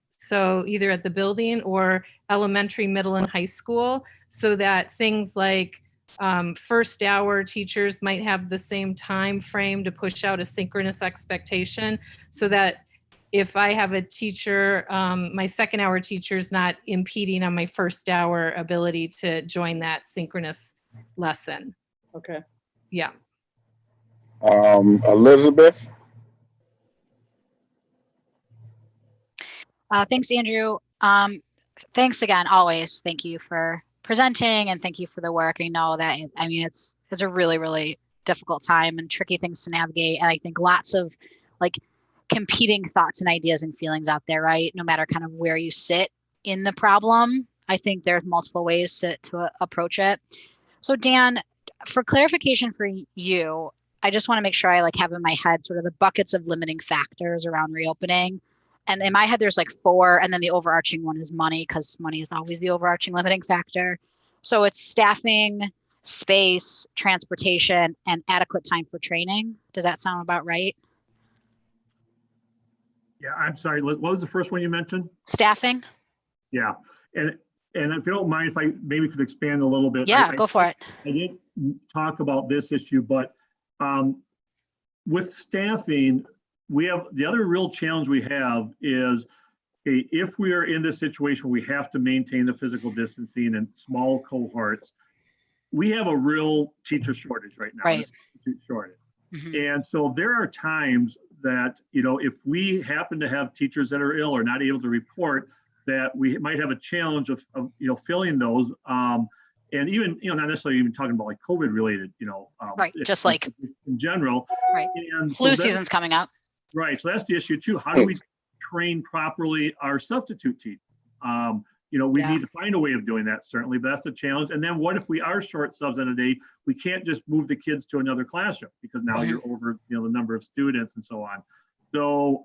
So either at the building or elementary, middle, and high school, so that things like first hour teachers might have the same time frame to push out a synchronous expectation, so that if I have a teacher, my second hour teacher is not impeding on my first hour ability to join that synchronous lesson. Okay. Yeah. Elizabeth? Thanks, Andrew. Thanks again, always. Thank you for presenting and thank you for the work. I know that, I mean, it's a really, really difficult time and tricky things to navigate. And I think lots of like competing thoughts and ideas and feelings out there, right? No matter kind of where you sit in the problem, I think there's multiple ways to approach it. So Dan, for clarification for you, I just want to make sure I like have in my head sort of the buckets of limiting factors around reopening. And in my head, there's like 4, and then the overarching one is money, because money is always the overarching limiting factor. So it's staffing, space, transportation, and adequate time for training. Does that sound about right? Yeah, I'm sorry. What was the first one you mentioned? Staffing? Yeah. And if you don't mind, if I maybe could expand a little bit. Yeah, go for it. I didn't talk about this issue, but with staffing, we have the other real challenge we have is okay, if we are in this situation, we have to maintain the physical distancing and small cohorts. We have a real teacher shortage right now, Right. a substitute shortage. Mhm. And so there are times that, if we happen to have teachers that are ill or not able to report, that we might have a challenge of filling those. And even, not necessarily even talking about like COVID related, Right, just like in general. right. And Flu so season's coming up. right. So that's the issue too. How do we train properly our substitute teachers? We Yeah. need to find a way of doing that, certainly, but that's a challenge. And then what if we are short subs on a day? We can't just move the kids to another classroom because now Mhm. you're over, the number of students and so on. So,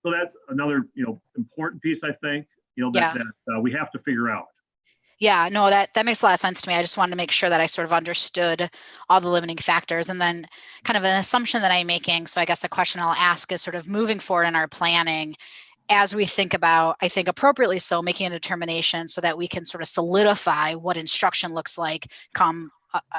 so that's another, important piece, I think, Yeah. that we have to figure out. Yeah, no, that makes a lot of sense to me. I just wanted to make sure that I sort of understood all the limiting factors, and then kind of an assumption that I'm making. So I guess a question I'll ask is sort of moving forward in our planning as we think about, I think appropriately so, making a determination so that we can sort of solidify what instruction looks like come,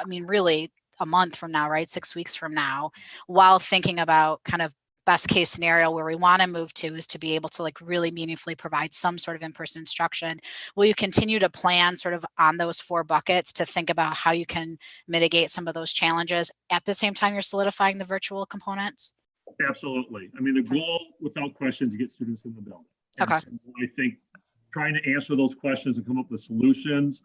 really a month from now, right? 6 weeks from now, while thinking about kind of best case scenario where we want to move to is to be able to like really meaningfully provide some sort of in-person instruction. Will you continue to plan sort of on those 4 buckets to think about how you can mitigate some of those challenges at the same time you're solidifying the virtual components? Absolutely. I mean, the goal, without question, is to get students in the building. And Okay. so I think trying to answer those questions and come up with solutions,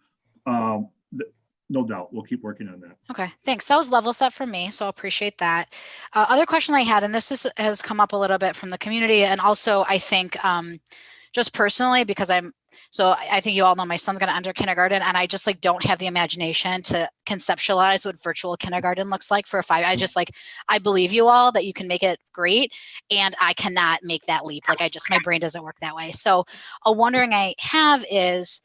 no doubt, we'll keep working on that. Okay, thanks. That was level set for me, so I appreciate that. Other question I had, and has come up a little bit from the community, and also I think just personally, because I think you all know my son's going to enter kindergarten, and I just like don't have the imagination to conceptualize what virtual kindergarten looks like for a 5. I believe you all that you can make it great, and I cannot make that leap. Like my brain doesn't work that way. So a wondering I have is,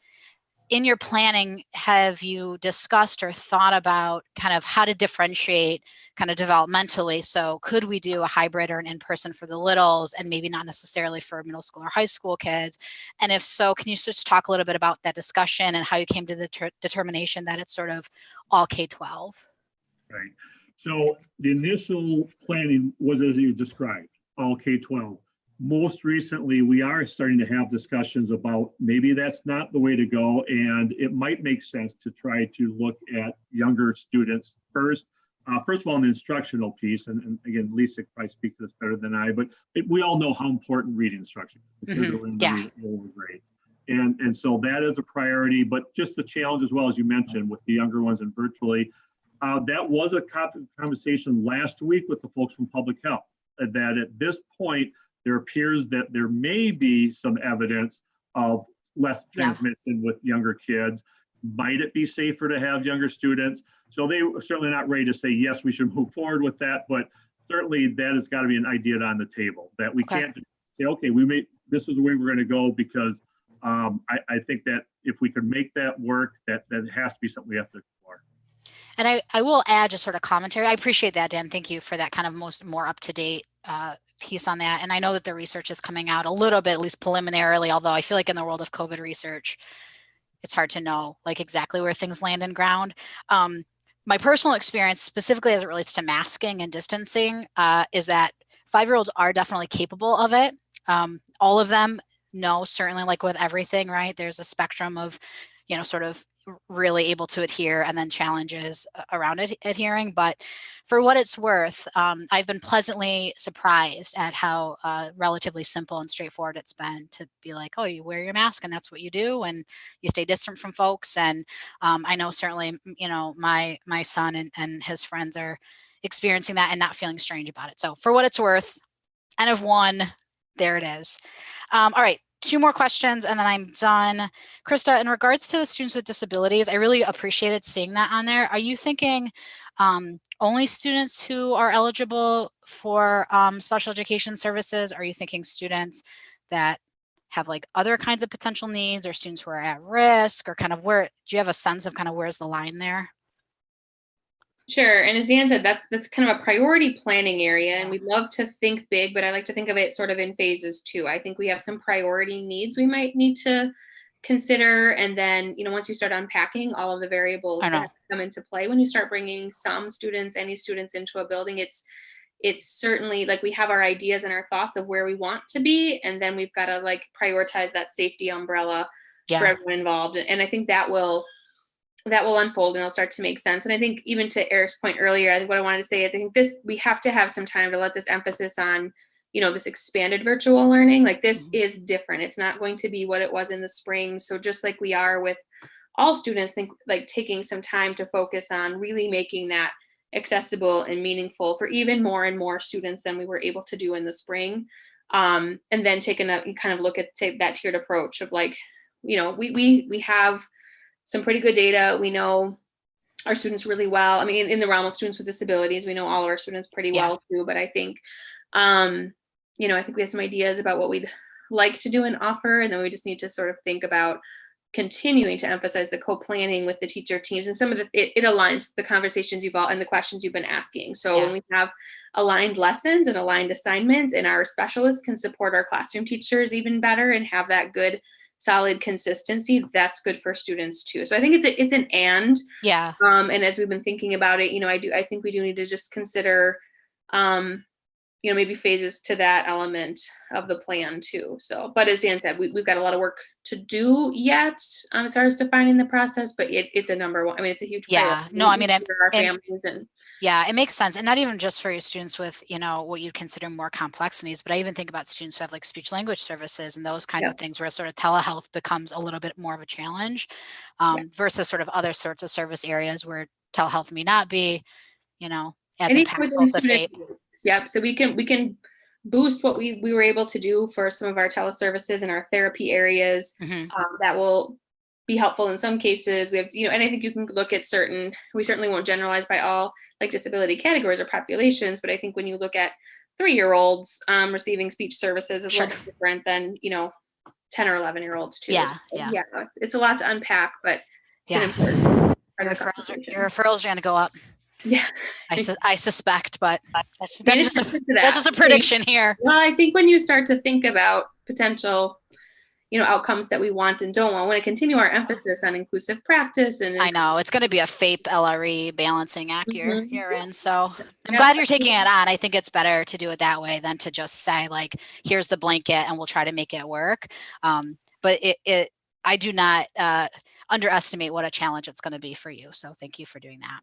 in your planning, have you discussed or thought about kind of how to differentiate kind of developmentally? So could we do a hybrid or an in-person for the littles and maybe not necessarily for middle school or high school kids? And if so, can you just talk a little bit about that discussion and how you came to the determination that it's sort of all K-12? Right. So the initial planning was as you described, all K-12. Most recently, we are starting to have discussions about maybe that's not the way to go, and it might make sense to try to look at younger students first. First of all, in the instructional piece, and again, Lisa could probably speak to this better than I, but we all know how important reading instruction is. Yeah. Great. And so that is a priority, but just the challenge as well, as you mentioned, with the younger ones and virtually. That was a conversation last week with the folks from public health, that at this point, there appears that there may be some evidence of less transmission with younger kids. Might it be safer to have younger students? So they were certainly not ready to say, yes, we should move forward with that, but certainly that has got to be an idea on the table, that we can't just say, okay, this is the way we're going to go, because I think that if we could make that work, that has to be something we have to explore. And I will add just sort of commentary. I appreciate that, Dan. Thank you for that kind of more up-to-date piece on that. And I know that the research is coming out a little bit, at least preliminarily, although I feel like in the world of COVID research, it's hard to know like exactly where things land in ground. My personal experience, specifically as it relates to masking and distancing, is that 5-year-olds are definitely capable of it. All of them, no, certainly, like with everything, right? There's a spectrum of, sort of really able to adhere, and then challenges around adhering. But for what it's worth, I've been pleasantly surprised at how relatively simple and straightforward it's been to be like, oh, you wear your mask and that's what you do, and you stay distant from folks. And I know certainly, my son and his friends are experiencing that and not feeling strange about it. So for what it's worth, N of 1, there it is. All right. 2 more questions and then I'm done. Krista, in regards to the students with disabilities, I really appreciated seeing that on there. Are you thinking only students who are eligible for special education services? Are you thinking students that have like other kinds of potential needs, or students who are at risk, or kind of do you have a sense of kind of where's the line there? Sure. And as Dan said, that's kind of a priority planning area, and we'd love to think big, but I like to think of it sort of in phases too. I think we have some priority needs we might need to consider. And then, once you start unpacking all of the variables that come into play, when you start bringing any students into a building, it's it's certainly like we have our ideas and our thoughts of where we want to be, and then we've got to like prioritize that safety umbrella for Yeah. everyone involved. And I think that will unfold and it'll start to make sense. And I think even to Eric's point earlier, I think what I wanted to say is I think we have to have some time to let this emphasis on, this expanded virtual learning. Like this is different. It's not going to be what it was in the spring. So just like we are with all students, think like taking some time to focus on really making that accessible and meaningful for even more and more students than we were able to do in the spring. And then taking a kind of look at that tiered approach of like, we have some pretty good data. We know our students really well. I mean, in the realm of students with disabilities, we know all of our students pretty well too. But I think, I think we have some ideas about what we'd like to do and offer. And then we just need to sort of think about continuing to emphasize the co-planning with the teacher teams, and some of it aligns the conversations you've all and the questions you've been asking. So when we have aligned lessons and aligned assignments, and our specialists can support our classroom teachers even better and have that good solid consistency, that's good for students too. So I think it's an and. And as we've been thinking about it, I think we do need to just consider maybe phases to that element of the plan too. So, but as Dan said, we've got a lot of work to do yet as far as defining the process, but it's a number one. I mean, it's a huge priority. No, I mean, for our families and it makes sense. And not even just for your students with, what you'd consider more complex needs, but I even think about students who have like speech language services and those kinds of things where sort of telehealth becomes a little bit more of a challenge versus sort of other sorts of service areas where telehealth may not be, as impactful to FAPE. Yep. So we can boost what we were able to do for some of our teleservices and our therapy areas. That will be helpful in some cases. We have, and I think you can look at we certainly won't generalize by all like disability categories or populations, but I think when you look at 3-year-olds receiving speech services is a little different than, 10 or 11-year-olds too. It's a lot to unpack, but it's an important part of your referrals are going to go up. Yeah, I suspect, but that's just a prediction here. Well, I think when you start to think about potential, outcomes that we want and don't want, I want to continue our emphasis on inclusive practice. And I know it's going to be a FAPE LRE balancing act you're in. So I'm glad you're taking it on. I think it's better to do it that way than to just say like, here's the blanket and we'll try to make it work. But I do not underestimate what a challenge it's going to be for you. So thank you for doing that.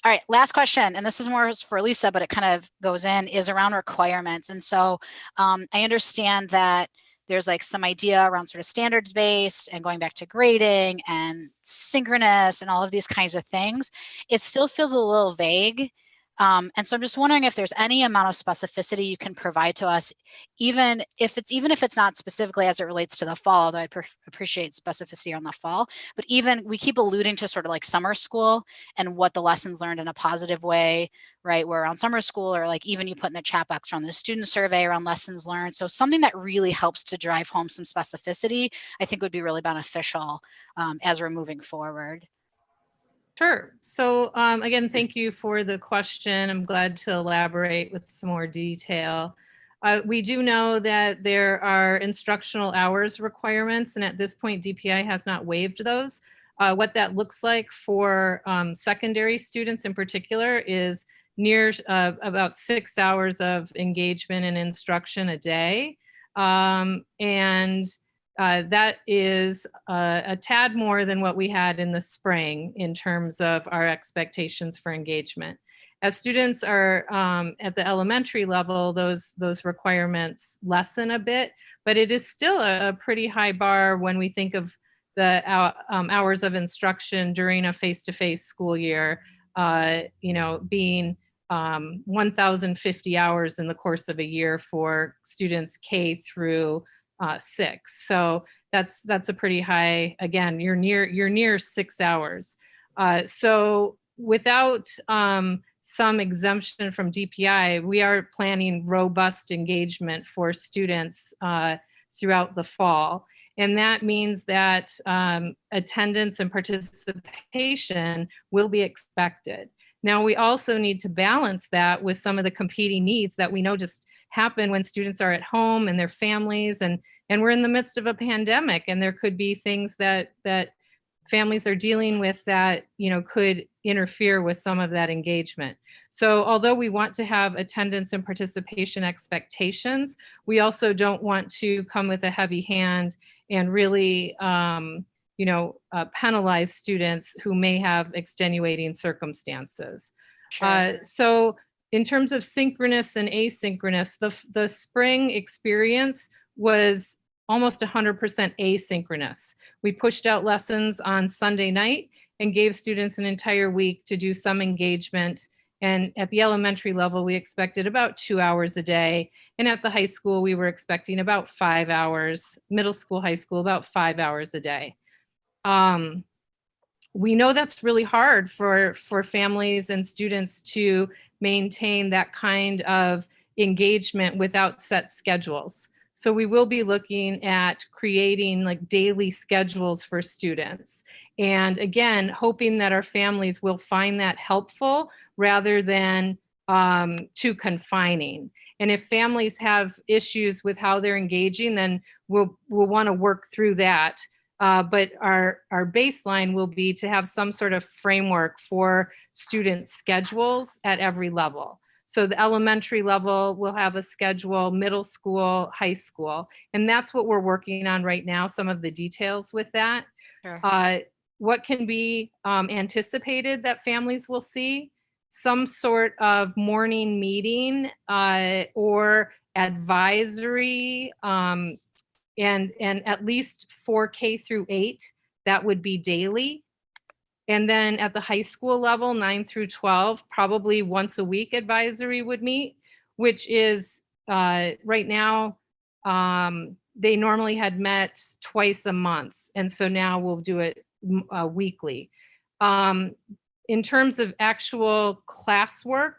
All right, last question, and this is more for Lisa, but it kind of goes in, is around requirements. And so I understand that there's like some idea around sort of standards-based and going back to grading and synchronous and all of these kinds of things. It still feels a little vague. And so I'm just wondering if there's any amount of specificity you can provide to us, even if it's not specifically as it relates to the fall, although I'd appreciate specificity on the fall, but even we keep alluding to sort of like summer school and what the lessons learned in a positive way, right? Where around summer school, or like even you put in the chat box around the student survey around lessons learned. So something that really helps to drive home some specificity, I think would be really beneficial as we're moving forward. Sure. So again, thank you for the question. I'm glad to elaborate with some more detail. We do know that there are instructional hours requirements, and at this point, DPI has not waived those. What that looks like for secondary students in particular is near about 6 hours of engagement and instruction a day. That is a tad more than what we had in the spring in terms of our expectations for engagement. As students are at the elementary level, those requirements lessen a bit, but it is still a pretty high bar when we think of the hours of instruction during a face-to-face school year, being 1,050 hours in the course of a year for students K through 6. So that's a pretty high, again, you're near 6 hours. So without some exemption from DPI, we are planning robust engagement for students throughout the fall. And that means that attendance and participation will be expected. Now, we also need to balance that with some of the competing needs that we know just happen when students are at home and their families, and we're in the midst of a pandemic, and there could be things that families are dealing with that, could interfere with some of that engagement. So although we want to have attendance and participation expectations, we also don't want to come with a heavy hand and really, penalize students who may have extenuating circumstances. Sure. So in terms of synchronous and asynchronous, the spring experience was almost 100% asynchronous. We pushed out lessons on Sunday night and gave students an entire week to do some engagement. And at the elementary level, we expected about 2 hours a day. And at the high school, we were expecting about 5 hours, middle school, high school, about 5 hours a day. We know that's really hard for families and students to maintain that kind of engagement without set schedules. So we will be looking at creating like daily schedules for students. And again, hoping that our families will find that helpful rather than too confining. And if families have issues with how they're engaging, then we'll want to work through that. But our baseline will be to have some sort of framework for student schedules at every level. So the elementary level will have a schedule, middle school, high school, and that's what we're working on right now, some of the details with that. Sure. What can be anticipated that families will see? Some sort of morning meeting or advisory, and at least for K through 8, that would be daily. And then at the high school level, 9 through 12, probably once a week advisory would meet, which is right now, they normally had met twice a month. And so now we'll do it weekly. In terms of actual classwork,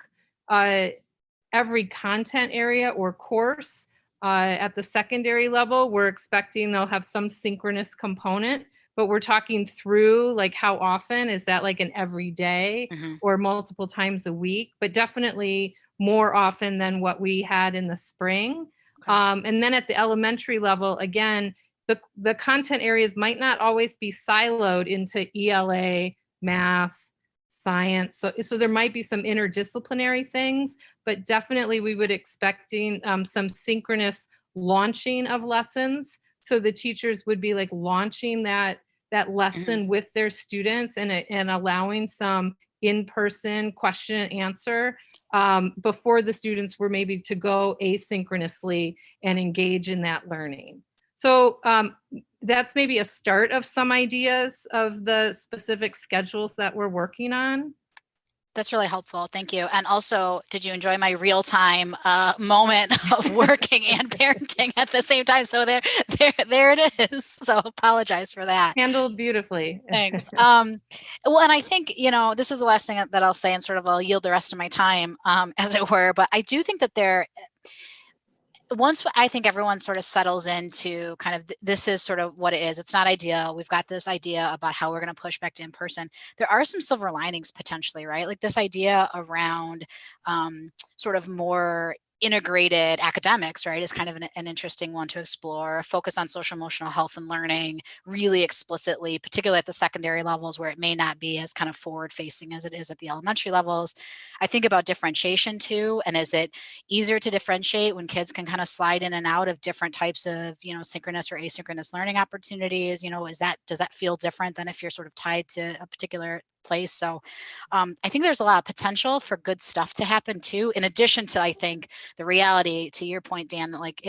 every content area or course at the secondary level, we're expecting they'll have some synchronous component. But we're talking through like how often is that, like an every day or multiple times a week, but definitely more often than what we had in the spring. Okay. And then at the elementary level, again, the content areas might not always be siloed into ELA, math, science. So there might be some interdisciplinary things, but definitely we would expecting some synchronous launching of lessons. So the teachers would be like launching that lesson with their students and allowing some in-person question and answer before the students were maybe to go asynchronously and engage in that learning. So that's maybe a start of some ideas of the specific schedules that we're working on. That's really helpful. Thank you. And also, did you enjoy my real-time moment of working and parenting at the same time? So there it is. So apologize for that. Handled beautifully. Thanks. Well, and I think, this is the last thing that I'll say, and sort of I'll yield the rest of my time, as it were. But I do think that once I think everyone sort of settles into kind of this is sort of what it is. It's not ideal. We've got this idea about how we're going to push back to in person. There are some silver linings potentially, right? Like this idea around sort of more integrated academics, right, is kind of an interesting one to explore. Focus on social emotional health and learning really explicitly, particularly at the secondary levels where it may not be as kind of forward facing as it is at the elementary levels. I think about differentiation too, and is it easier to differentiate when kids can kind of slide in and out of different types of synchronous or asynchronous learning opportunities? Does that feel different than if you're sort of tied to a particular place? So I think there's a lot of potential for good stuff to happen too, in addition to, I think, the reality, to your point, Dan, that like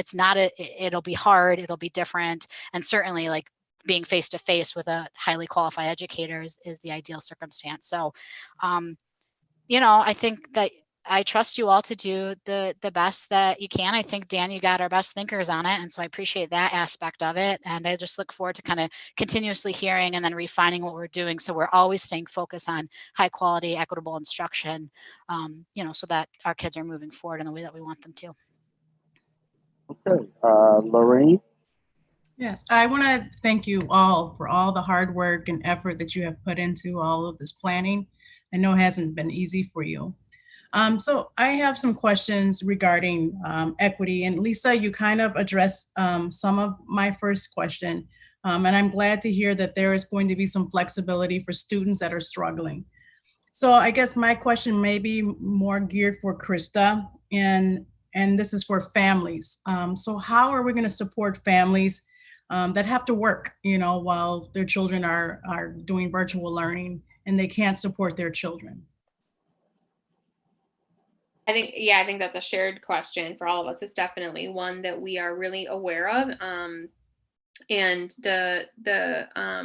it'll be hard, it'll be different, and certainly like being face to face with a highly qualified educator is the ideal circumstance. So I think that I trust you all to do the best that you can. I think, Dan, you got our best thinkers on it. And so I appreciate that aspect of it. And I just look forward to kind of continuously hearing and then refining what we're doing. So we're always staying focused on high quality, equitable instruction, so that our kids are moving forward in the way that we want them to. Okay, Lorraine? Yes, I want to thank you all for all the hard work and effort that you have put into all of this planning. I know it hasn't been easy for you. So I have some questions regarding equity, and Lisa, you kind of addressed some of my first question. And I'm glad to hear that there is going to be some flexibility for students that are struggling. So I guess my question may be more geared for Krista, and this is for families. So how are we going to support families that have to work, while their children are doing virtual learning and they can't support their children? I think that's a shared question for all of us. It's definitely one that we are really aware of. And the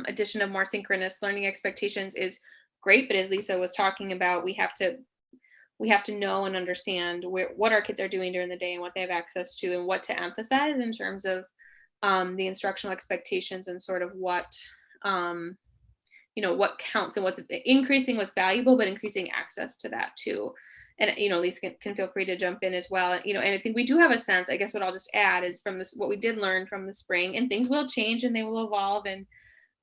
addition of more synchronous learning expectations is great, but as Lisa was talking about, we have to know and understand what our kids are doing during the day and what they have access to, and what to emphasize in terms of the instructional expectations, and sort of what what counts, and what's increasing what's valuable, but increasing access to that too. And Lisa can feel free to jump in as well. And I think we do have a sense. I guess what I'll just add is, from this, what we did learn from the spring, and things will change and they will evolve, and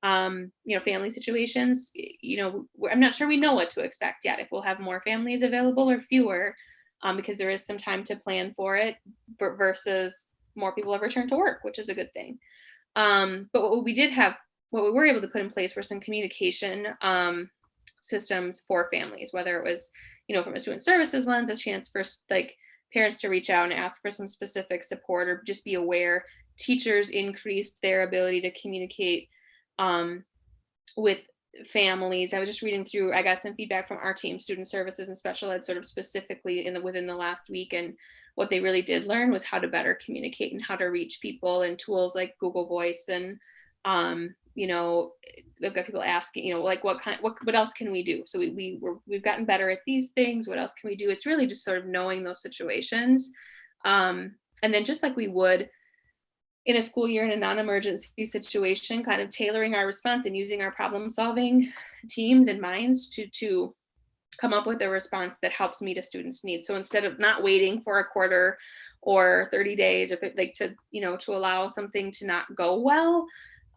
family situations, I'm not sure we know what to expect yet, if we'll have more families available or fewer, because there is some time to plan for it, versus more people have returned to work, which is a good thing. But what we were able to put in place were some communication systems for families, whether it was, from a student services lens, a chance for parents to reach out and ask for some specific support, or just be aware. Teachers increased their ability to communicate with families. I was just reading through, I got some feedback from our team, student services and special ed, sort of specifically within the last week, and what they really did learn was how to better communicate and how to reach people, and tools like Google Voice, and we've got people asking, what else can we do? So we've gotten better at these things. What else can we do? It's really just sort of knowing those situations, and then just like we would in a school year in a non-emergency situation, kind of tailoring our response and using our problem-solving teams and minds to come up with a response that helps meet a student's needs. So instead of not waiting for a quarter or 30 days, or to allow something to not go well,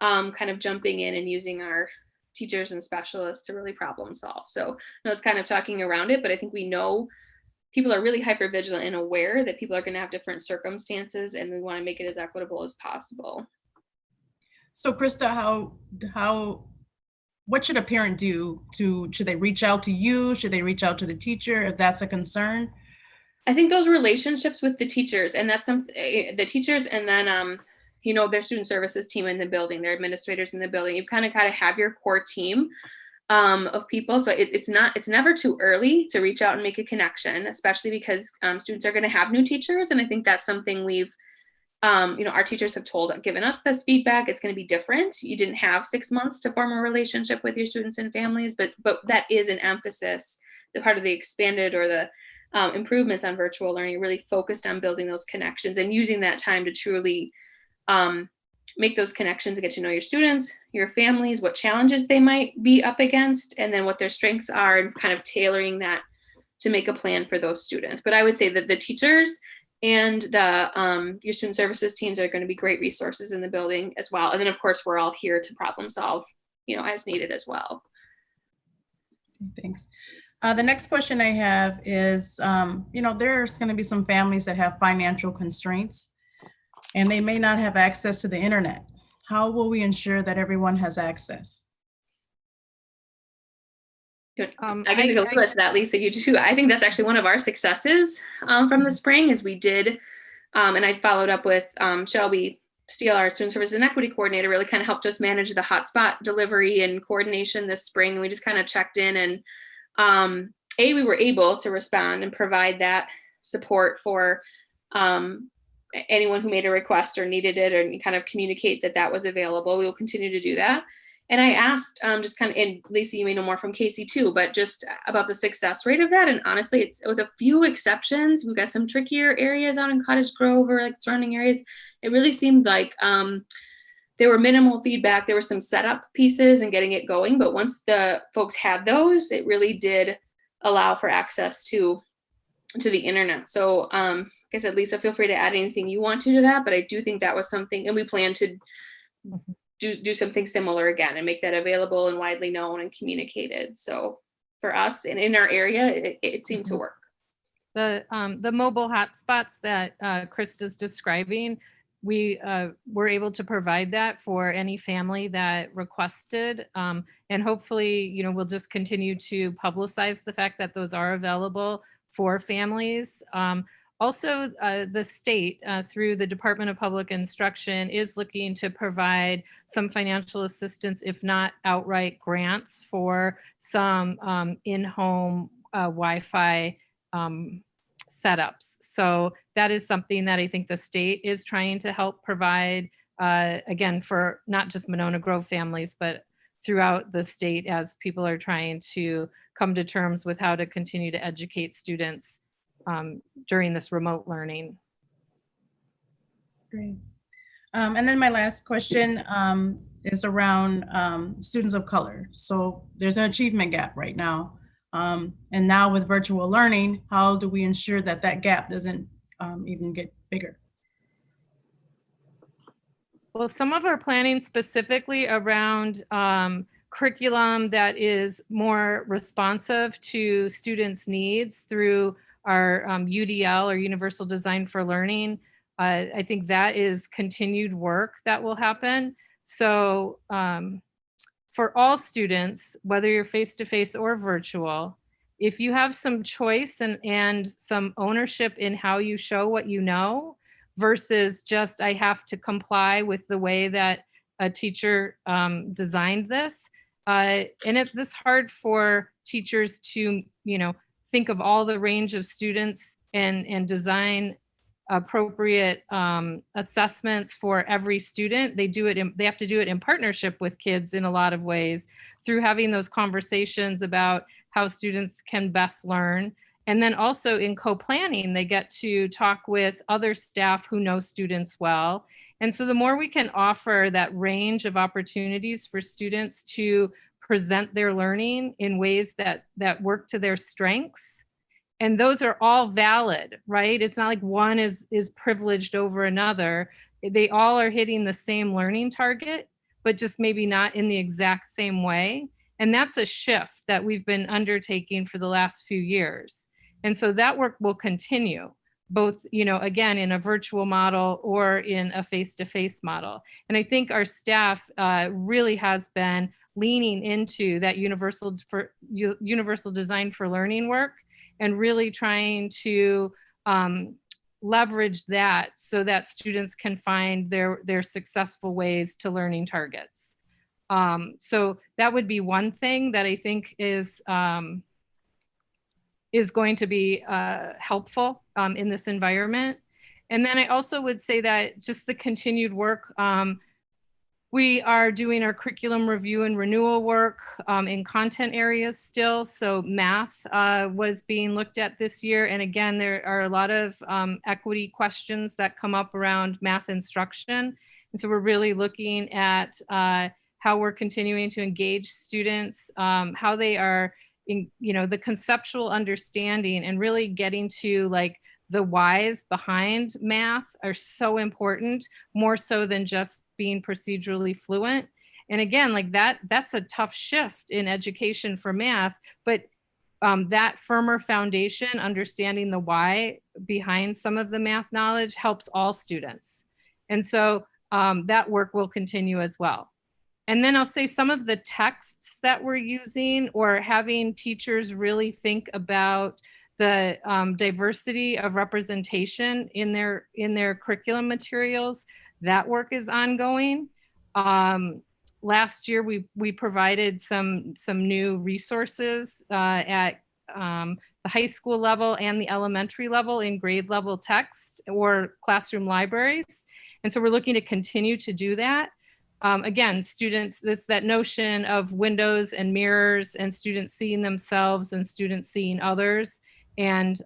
kind of jumping in and using our teachers and specialists to really problem solve. So it's kind of talking around it, but I think we know people are really hyper vigilant and aware that people are going to have different circumstances, and we want to make it as equitable as possible. So Krista, what should a parent do? Should they reach out to you? Should they reach out to the teacher if that's a concern? I think those relationships with the teachers, and that's the teachers, and then their student services team in the building, their administrators in the building. You kind of gotta have your core team of people. So it's never too early to reach out and make a connection, especially because students are going to have new teachers. And I think that's something we've, our teachers have given us this feedback. It's going to be different. You didn't have 6 months to form a relationship with your students and families, but that is an emphasis. The part of the expanded, or the improvements on virtual learning, really focused on building those connections and using that time to truly make those connections and get to know your students, your families, what challenges they might be up against, and then what their strengths are, and kind of tailoring that to make a plan for those students. But I would say that the teachers and your student services teams are going to be great resources in the building as well. And then of course, we're all here to problem solve, as needed as well. Thanks. The next question I have is, there's going to be some families that have financial constraints, and they may not have access to the internet. How will we ensure that everyone has access? I can take a little bit to that, Lisa, you too. I think that's actually one of our successes from the spring, is we did, and I followed up with Shelby Steele, our student services and equity coordinator, really kind of helped us manage the hotspot delivery and coordination this spring. And we just kind of checked in, and we were able to respond and provide that support for anyone who made a request or needed it, or kind of communicate that was available. We will continue to do that. And I asked just kind of, and Lisa, you may know more from Casey too, but just about the success rate of that. And honestly, it's with a few exceptions. We've got some trickier areas out in Cottage Grove or like surrounding areas. It really seemed like there were minimal feedback. There were some setup pieces and getting it going. But once the folks had those, it really did allow for access to the internet. So like I said, Lisa, feel free to add anything you want to that, but I do think that was something, and we plan to do something similar again and make that available and widely known and communicated. So for us and in our area, it seemed to work. The mobile hotspots that Krista's describing, we were able to provide that for any family that requested. And hopefully, we'll just continue to publicize the fact that those are available for families. Also, the state, through the Department of Public Instruction, is looking to provide some financial assistance, if not outright grants, for some in-home Wi-Fi setups. So that is something that I think the state is trying to help provide, again, for not just Monona Grove families, but throughout the state, as people are trying to come to terms with how to continue to educate students during this remote learning. Great. And then my last question is around students of color. So there's an achievement gap right now. And now with virtual learning, how do we ensure that that gap doesn't even get bigger? Well, some of our planning specifically around curriculum that is more responsive to students' needs through our UDL, or Universal Design for Learning. I think that is continued work that will happen. So for all students, whether you're face-to-face or virtual, if you have some choice and some ownership in how you show what you know, versus just I have to comply with the way that a teacher designed this. And it's hard for teachers to, think of all the range of students and design appropriate assessments for every student. They have to do it in partnership with kids in a lot of ways, through having those conversations about how students can best learn. And then also in co-planning, they get to talk with other staff who know students well. And so the more we can offer that range of opportunities for students to present their learning in ways that work to their strengths, and those are all valid, right? It's not like one is privileged over another. They all are hitting the same learning target, but just maybe not in the exact same way. And that's a shift that we've been undertaking for the last few years. And so that work will continue, both, again, in a virtual model or in a face-to-face model. And I think our staff really has been leaning into that universal design for learning work, and really trying to leverage that so that students can find their successful ways to learning targets. So that would be one thing that I think is going to be helpful in this environment. And then I also would say that just the continued work, we are doing our curriculum review and renewal work in content areas still. So math was being looked at this year. And again, there are a lot of equity questions that come up around math instruction. And so we're really looking at how we're continuing to engage students, how they are, the conceptual understanding, and really getting to like the whys behind math are so important, more so than just being procedurally fluent. And again, like that's a tough shift in education for math, but that firmer foundation, understanding the why behind some of the math knowledge, helps all students. And so that work will continue as well. And then I'll say some of the texts that we're using, or having teachers really think about the diversity of representation in their curriculum materials, that work is ongoing. Last year, we provided some new resources at the high school level and the elementary level in grade level text or classroom libraries. And so we're looking to continue to do that. Again, students, it's that notion of windows and mirrors, and students seeing themselves and students seeing others, and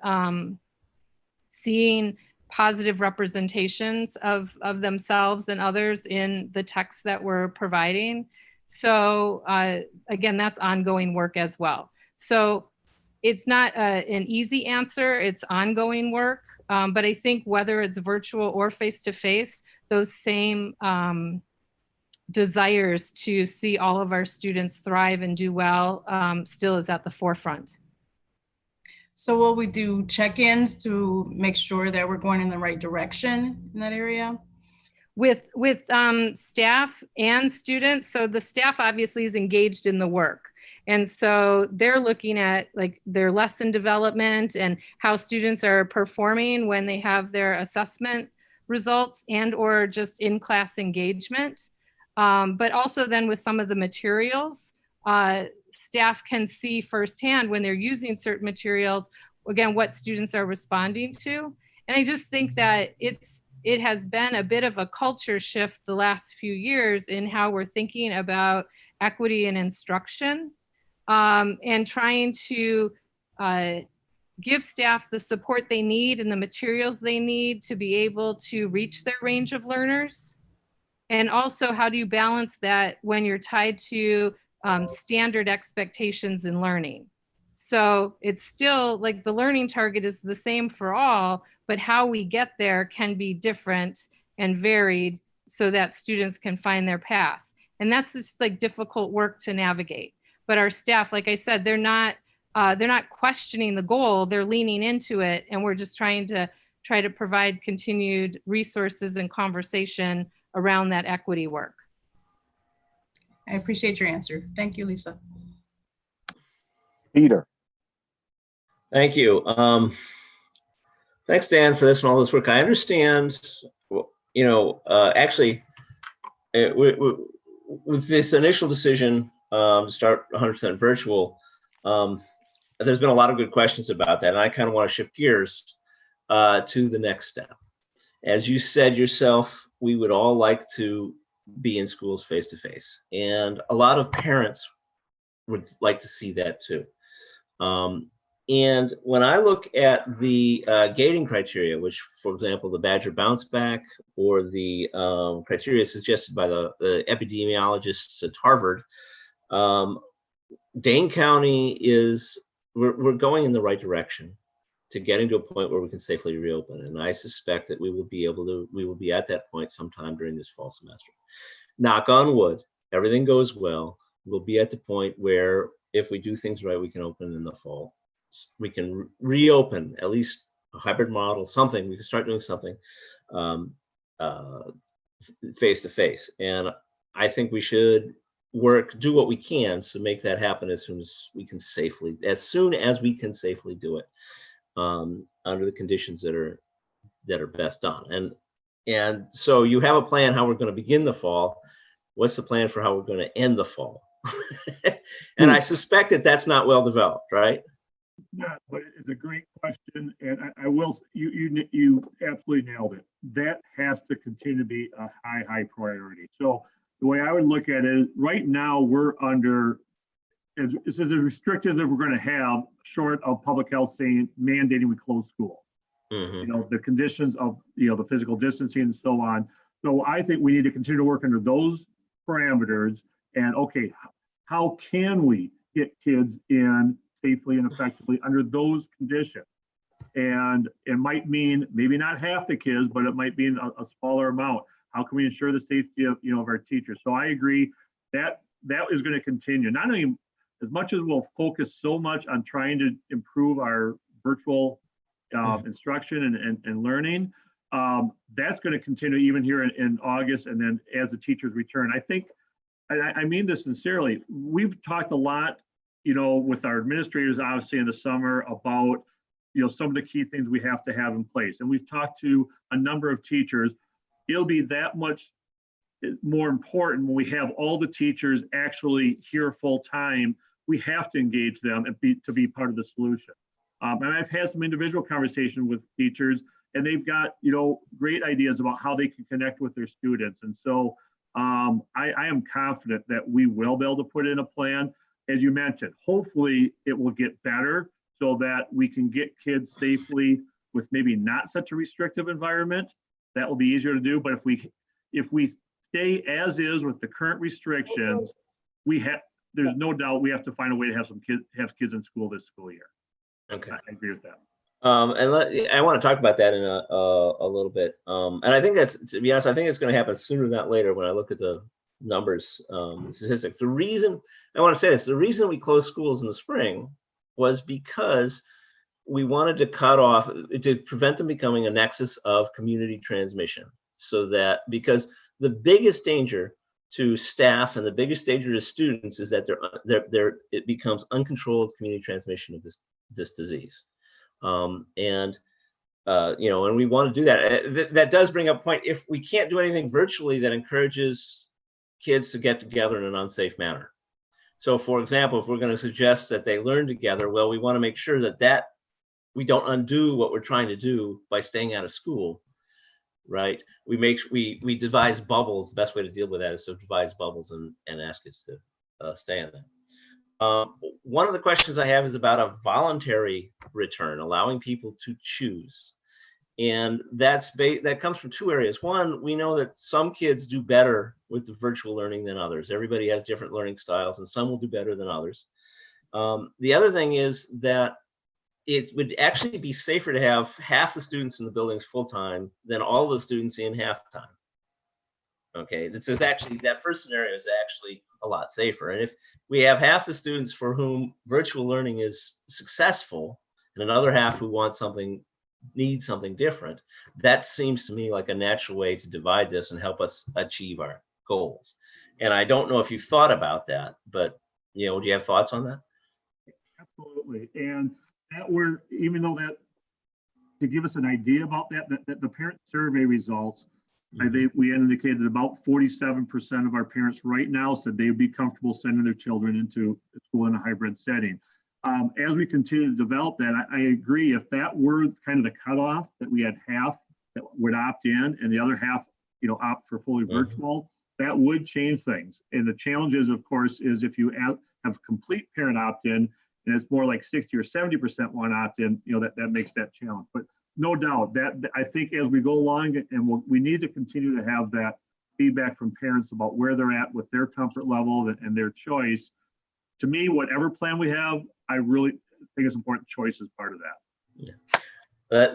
seeing positive representations of themselves and others in the text that we're providing. So again, that's ongoing work as well. So it's not an easy answer, it's ongoing work, but I think whether it's virtual or face-to-face, those same desires to see all of our students thrive and do well still is at the forefront. So will we do check-ins to make sure that we're going in the right direction in that area? with staff and students. So the staff obviously is engaged in the work. And so they're looking at like their lesson development and how students are performing when they have their assessment results and or just in-class engagement. But also then with some of the materials, staff can see firsthand when they're using certain materials, again, what students are responding to. And I just think that it has been a bit of a culture shift the last few years in how we're thinking about equity in instruction, and trying to give staff the support they need and the materials they need to be able to reach their range of learners. And also, how do you balance that when you're tied to standard expectations in learning? So it's still like the learning target is the same for all, but how we get there can be different and varied so that students can find their path. And that's just like difficult work to navigate. But our staff, like I said, they're not questioning the goal, they're leaning into it. And we're just trying to provide continued resources and conversation around that equity work. I appreciate your answer. Thank you, Lisa. Peter. Thank you. Thanks, Dan, for this and all this work. I understand, actually, with this initial decision to start 100% virtual, there's been a lot of good questions about that, and I kind of want to shift gears to the next step. As you said yourself, we would all like to be in schools face-to-face, and a lot of parents would like to see that too. And when I look at the gating criteria, which, for example, the Badger bounce back or the criteria suggested by the epidemiologists at Harvard, Dane County we're going in the right direction to getting to a point where we can safely reopen. And I suspect that we will be at that point sometime during this fall semester. Knock on wood, everything goes well. We'll be at the point where if we do things right, we can open in the fall. We can reopen at least a hybrid model, something. We can start doing something face to face. And I think we should do what we can to make that happen as soon as we can safely do it under the conditions that are best done. And so you have a plan how we're going to begin the fall. What's the plan for how we're going to end the fall? And I suspect that that's not well developed, right? Yeah, but it's a great question, and I will. You absolutely nailed it. That has to continue to be a high priority. So the way I would look at it is, right now we're under as restrictive as we're going to have, short of public health saying mandating we close school. Mm-hmm. The conditions of the physical distancing and so on. So I think we need to continue to work under those parameters. And okay, how can we get kids in safely and effectively under those conditions? And it might mean maybe not half the kids, but it might be a smaller amount. How can we ensure the safety of our teachers? So I agree that is going to continue. Not only as much as we'll focus so much on trying to improve our virtual instruction and learning, that's going to continue even here in August, and then as the teachers return. I think, I mean this sincerely, we've talked a lot with our administrators, obviously, in the summer about, some of the key things we have to have in place. And we've talked to a number of teachers. It'll be that much more important when we have all the teachers actually here full time. We have to engage them and to be part of the solution. And I've had some individual conversation with teachers, and they've got, great ideas about how they can connect with their students. And so I am confident that we will be able to put in a plan. As you mentioned, hopefully it will get better so that we can get kids safely with maybe not such a restrictive environment. That will be easier to do. But if we stay as is with the current restrictions, there's no doubt we have to find a way to have kids in school this school year. Okay. I agree with that. And I want to talk about that in a little bit. And I think to be honest, I think it's going to happen sooner than later when I look at the numbers, the statistics. The reason we closed schools in the spring was because we wanted to cut off, to prevent them becoming a nexus of community transmission. so that, because the biggest danger to staff and the biggest danger to students is that it becomes uncontrolled community transmission of this disease. And and we want to do that. That does bring up a point. If we can't do anything virtually that encourages kids to get together in an unsafe manner. So for example, if we're going to suggest that they learn together, well, we want to make sure that we don't undo what we're trying to do by staying out of school, right? We devise bubbles. The best way to deal with that is to devise bubbles and ask kids to stay in them. One of the questions I have is about a voluntary return, allowing people to choose. And that comes from two areas. One, we know that some kids do better with the virtual learning than others. Everybody has different learning styles, and some will do better than others. The other thing is that it would actually be safer to have half the students in the buildings full-time than all the students in half-time. Okay, this is actually, that first scenario is actually a lot safer. And if we have half the students for whom virtual learning is successful and another half who need something different, that seems to me like a natural way to divide this and help us achieve our goals. And I don't know if you've thought about that, but do you have thoughts on that? Absolutely. And even though that, to give us an idea about that the parent survey results, I think we indicated about 47% of our parents right now said they would be comfortable sending their children into school in a hybrid setting. As we continue to develop that, I agree. If that were kind of the cutoff, that we had half that would opt in and the other half, opt for fully virtual, that would change things. And the challenge is, of course, is if you have complete parent opt-in, and it's more like 60 or 70% want opt-in, that makes that challenge. But no doubt that I think as we go along, and we need to continue to have that feedback from parents about where they're at with their comfort level and their choice. To me, whatever plan we have, I really think it's important. Choice is part of that. Yeah.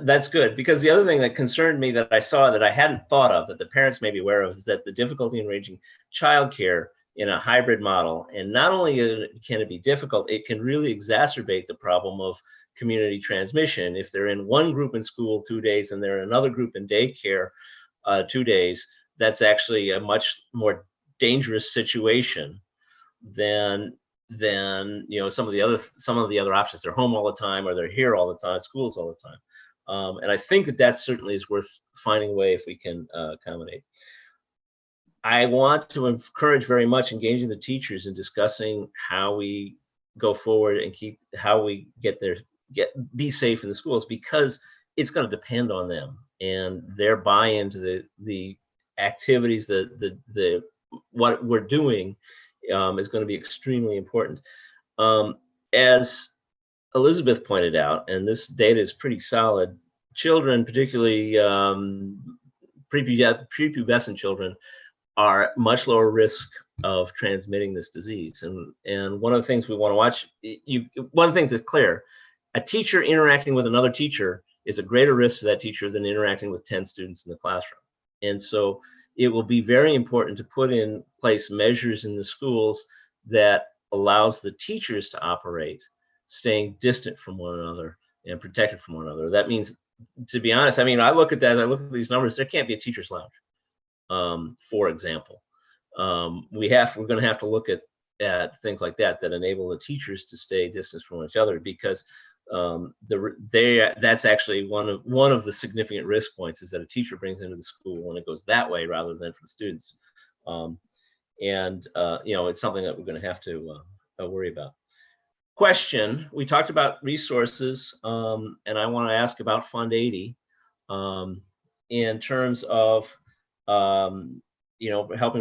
That's good, because the other thing that concerned me that I saw that I hadn't thought of, that the parents may be aware of, is that the difficulty in arranging childcare in a hybrid model. And not only can it be difficult, it can really exacerbate the problem of community transmission. If they're in one group in school 2 days and they're in another group in daycare 2 days, that's actually a much more dangerous situation than some of the other options. They're home all the time, or they're here all the time, schools all the time. And I think that certainly is worth finding a way if we can accommodate. I want to encourage very much engaging the teachers in discussing how we go forward and how we be safe in the schools, because it's going to depend on them and their buy-in to the activities, what we're doing is going to be extremely important. As Elizabeth pointed out, and this data is pretty solid, children, particularly prepubescent children, are much lower risk of transmitting this disease. And one of the things we want to watch, one of the things that's clear, a teacher interacting with another teacher is a greater risk to that teacher than interacting with 10 students in the classroom. And so it will be very important to put in place measures in the schools that allows the teachers to operate, staying distant from one another and protected from one another. That means, to be honest, I look at these numbers, there can't be a teacher's lounge. For example, we're going to have to look at things like that enable the teachers to stay distant from each other, because that's actually one of the significant risk points, is that a teacher brings into the school and it goes that way rather than for the students. It's something that we're going to have to worry about. Question: we talked about resources, and I want to ask about Fund 80 in terms of helping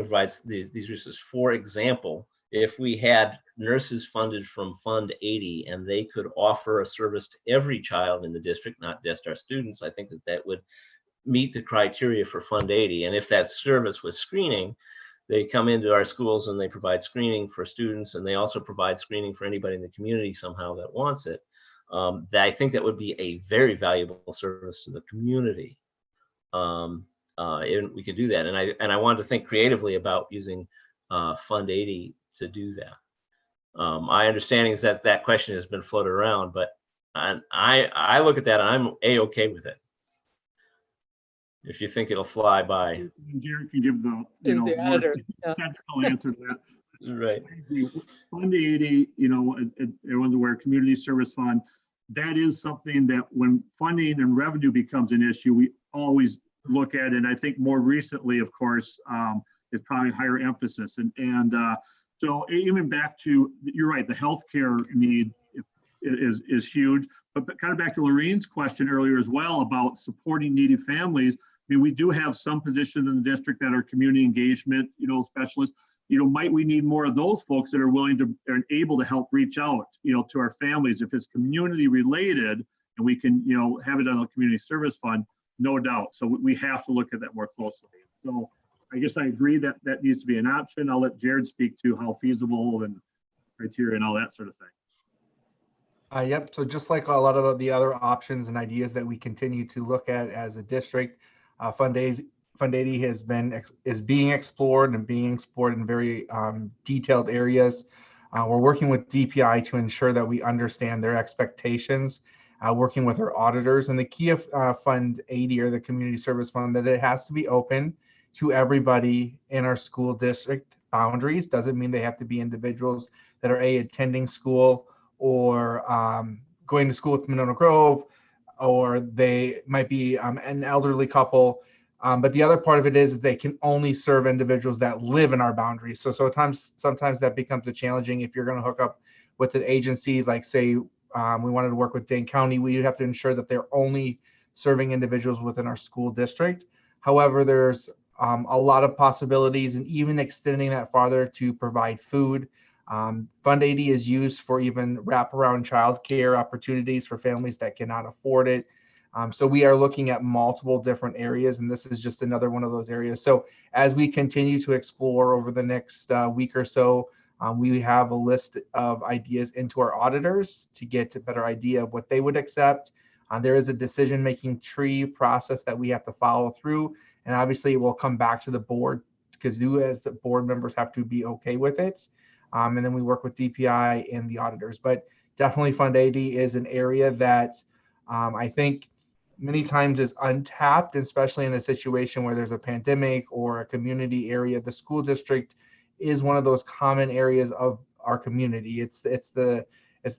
provide these resources. For example, if we had nurses funded from Fund 80 and they could offer a service to every child in the district, not just our students, I think that would meet the criteria for Fund 80. And if that service was screening, they come into our schools and they provide screening for students, and they also provide screening for anybody in the community somehow that wants it. I think that would be a very valuable service to the community. And we could do that. And I wanted to think creatively about using Fund 80 to do that. My understanding is that question has been floated around, but I look at that and I'm okay with it. if you think it'll fly by. Jared can give the, Is the more editor, yeah. technical answer to that. Right. I agree. Fund 80, everyone's aware, community service fund, that is something that when funding and revenue becomes an issue, we always look at, and I think more recently, of course, is probably higher emphasis. So even back to, you're right, the healthcare need is huge, but kind of back to Lorraine's question earlier as well about supporting needy families. I mean, we do have some positions in the district that are community engagement, specialists. Might we need more of those folks that are willing to and able to help reach out, to our families if it's community related, and we can, have it on a community service fund, no doubt. So we have to look at that more closely. So I guess I agree that that needs to be an option. I'll let Jared speak to how feasible and criteria and all that sort of thing. Yep. So just like a lot of the other options and ideas that we continue to look at as a district, Fund 80 is being explored in very detailed areas. We're working with DPI to ensure that we understand their expectations, working with our auditors. And the key of Fund 80 or the Community Service Fund, that it has to be open to everybody in our school district boundaries. Doesn't mean they have to be individuals that are attending school or going to school with Monona Grove, or they might be an elderly couple. But the other part of it is they can only serve individuals that live in our boundaries. So sometimes that becomes a challenging if you're going to hook up with an agency, like say we wanted to work with Dane County, we have to ensure that they're only serving individuals within our school district. However, there's a lot of possibilities, and even extending that farther to provide food. Fund 80 is used for even wraparound childcare opportunities for families that cannot afford it. So we are looking at multiple different areas, and this is just another one of those areas. So as we continue to explore over the next week or so, we have a list of ideas into our auditors to get a better idea of what they would accept. There is a decision-making tree process that we have to follow through, and obviously it will come back to the board because you as the board members have to be okay with it. And then we work with DPI and the auditors. But definitely Fund 80 is an area that I think many times is untapped, especially in a situation where there's a pandemic or a community area. The school district is one of those common areas of our community. It's the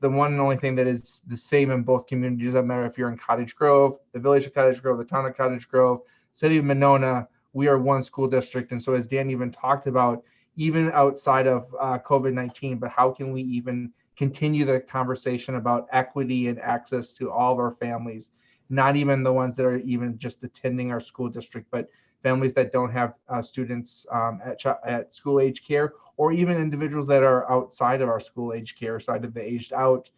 one and only thing that is the same in both communities. It doesn't matter if you're in Cottage Grove, the village of Cottage Grove, the town of Cottage Grove, city of Monona, we are one school district. And so as Dan even talked about, even outside of COVID-19, but how can we even continue the conversation about equity and access to all of our families, not even the ones that are even just attending our school district, but families that don't have students at school age care, or even individuals that are outside of our school age care, side of the aged out,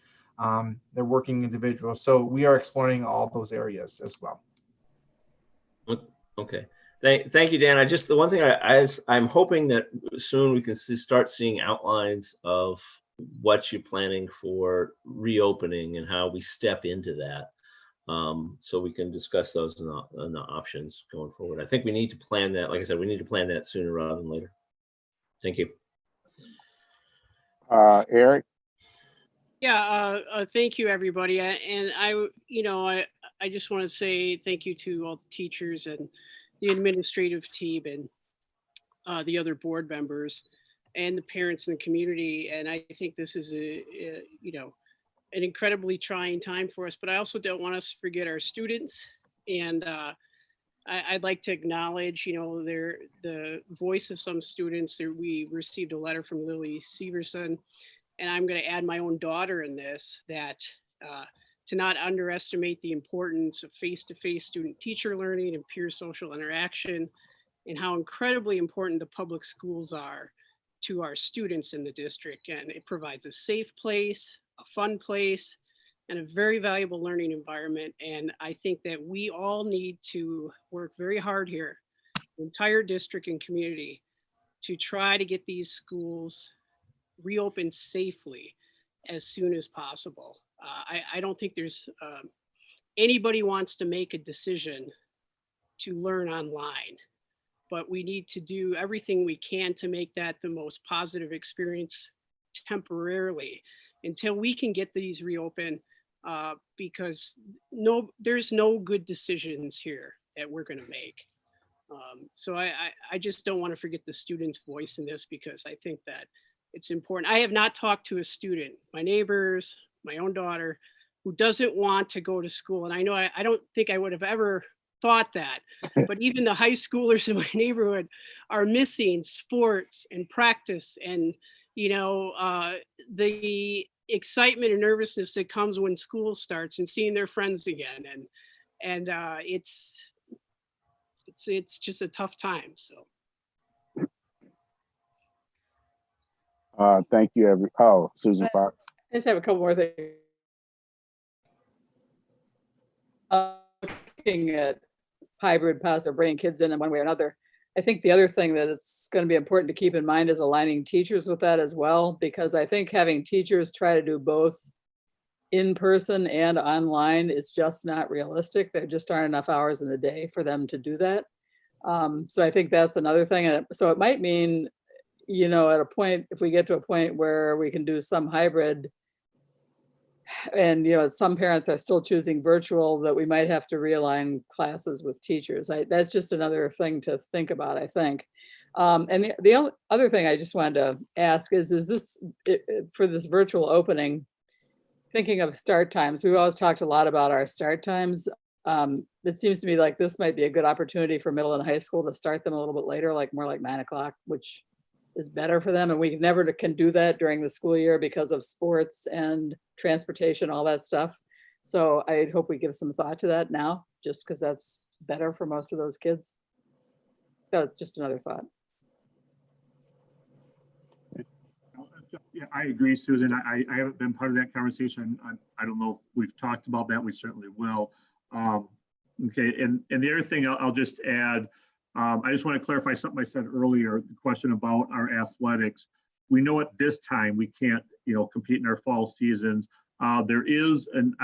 they're working individuals. So we are exploring all those areas as well. Okay. Thank you, Dan. The one thing I'm hoping that soon we can start seeing outlines of what you're planning for reopening and how we step into that. So we can discuss those and the options going forward. I think we need to plan that. Like I said, we need to plan that sooner rather than later. Thank you. Eric? Yeah, thank you, everybody. And I just want to say thank you to all the teachers and the administrative team and the other board members and the parents in the community. And I think this is an incredibly trying time for us, but I also don't want us to forget our students. And I'd like to acknowledge, the voice of some students. We received a letter from Lily Severson, and I'm going to add my own daughter in this, that to not underestimate the importance of face-to-face student-teacher learning and peer social interaction, and how incredibly important the public schools are to our students in the district. And it provides a safe place, a fun place, and a very valuable learning environment. And I think that we all need to work very hard here, the entire district and community, to try to get these schools reopened safely as soon as possible. I don't think there's anybody wants to make a decision to learn online, but we need to do everything we can to make that the most positive experience temporarily until we can get these reopened, because there's no good decisions here. that we're going to make. So I just don't want to forget the student's voice in this, because I think that it's important. I have not talked to a student, my neighbors, my own daughter, who doesn't want to go to school. And I know I don't think I would have ever thought that, but even the high schoolers in my neighborhood are missing sports and practice, and the excitement and nervousness that comes when school starts and seeing their friends again, and it's just a tough time. So Thank you, Susan Fox. I just have a couple more things. Looking at hybrid paths or bringing kids in one way or another. I think the other thing that it's going to be important to keep in mind is aligning teachers with that as well, because I think having teachers try to do both in person and online is just not realistic. There just aren't enough hours in the day for them to do that. So I think that's another thing. And so it might mean, at a point, if we get to a point where we can do some hybrid, and some parents are still choosing virtual, that we might have to realign classes with teachers. That's just another thing to think about, I think. And the other thing I just wanted to ask is this for this virtual opening, thinking of start times, we've always talked a lot about our start times. It seems to me like this might be a good opportunity for middle and high school to start them a little bit later, like more like 9 o'clock, which is better for them. And we never can do that during the school year because of sports and transportation, all that stuff. So I hope we give some thought to that now, just because that's better for most of those kids. That was just another thought. Yeah, I agree, Susan. I haven't been part of that conversation. I don't know if we've talked about that. We certainly will. Okay, and the other thing I'll just add, I just want to clarify something I said earlier, the question about our athletics. We know at this time we can't, compete in our fall seasons. There is an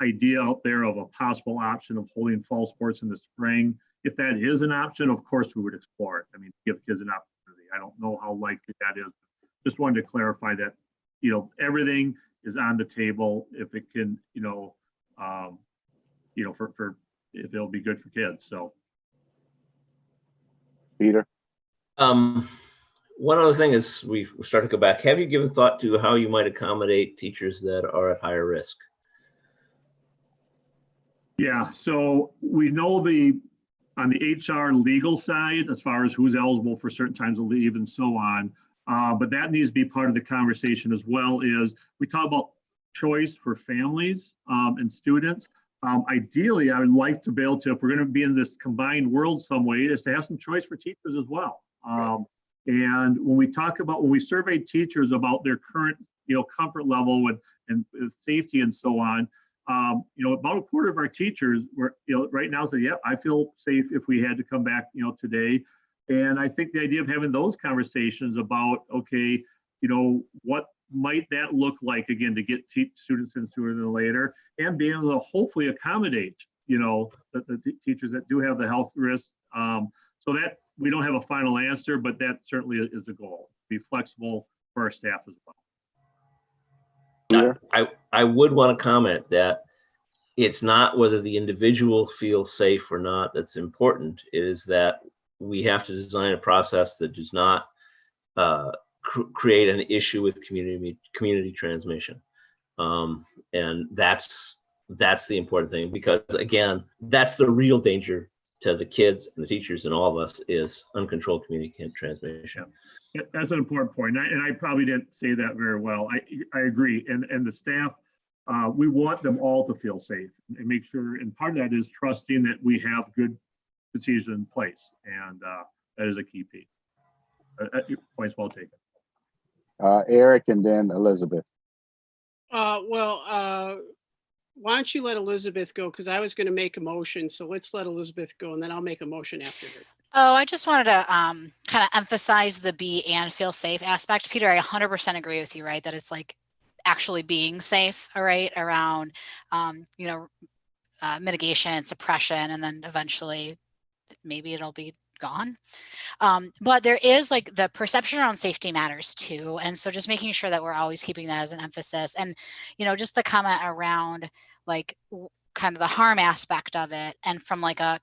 idea out there of a possible option of holding fall sports in the spring. If that is an option, of course, we would explore it. I mean, give kids an opportunity. I don't know how likely that is. Just wanted to clarify that, everything is on the table if it can, for if it'll be good for kids. So. Peter? One other thing is we start to go back. Have you given thought to how you might accommodate teachers that are at higher risk? Yeah, so we know on the HR legal side, as far as who's eligible for certain times of leave and so on, but that needs to be part of the conversation as well. Is we talk about choice for families and students. Ideally, I would like to be able to, if we're going to be in this combined world some way, is to have some choice for teachers as well. And when we surveyed teachers about their current, comfort level and safety and so on, about a quarter of our teachers were, right now say, yeah, I feel safe if we had to come back, today. And I think the idea of having those conversations about, okay, what might that look like, again, to get students in sooner than later, and being able to hopefully accommodate, the teachers that do have the health risks. So that we don't have a final answer, but that certainly is a goal, be flexible for our staff as well. I would want to comment that it's not whether the individual feels safe or not that's important. It is that we have to design a process that does not create an issue with community transmission, and that's the important thing, because again, that's the real danger to the kids and the teachers and all of us, is uncontrolled community transmission. Yeah, that's an important point, and I probably didn't say that very well. I agree, and the staff, we want them all to feel safe and make sure, and part of that is trusting that we have good procedures in place, and that is a key piece. Points well taken. Eric and then Elizabeth. Why don't you let Elizabeth go? Because I was going to make a motion. So let's let Elizabeth go, and then I'll make a motion after her. Oh, I just wanted to kind of emphasize the be and feel safe aspect. Peter, I 100% agree with you, right? That it's like actually being safe, all right, around, mitigation, suppression, and then eventually maybe it'll be gone. But there is like the perception around safety matters too. And so just making sure that we're always keeping that as an emphasis. And, just the comment around like kind of the harm aspect of it, and from like a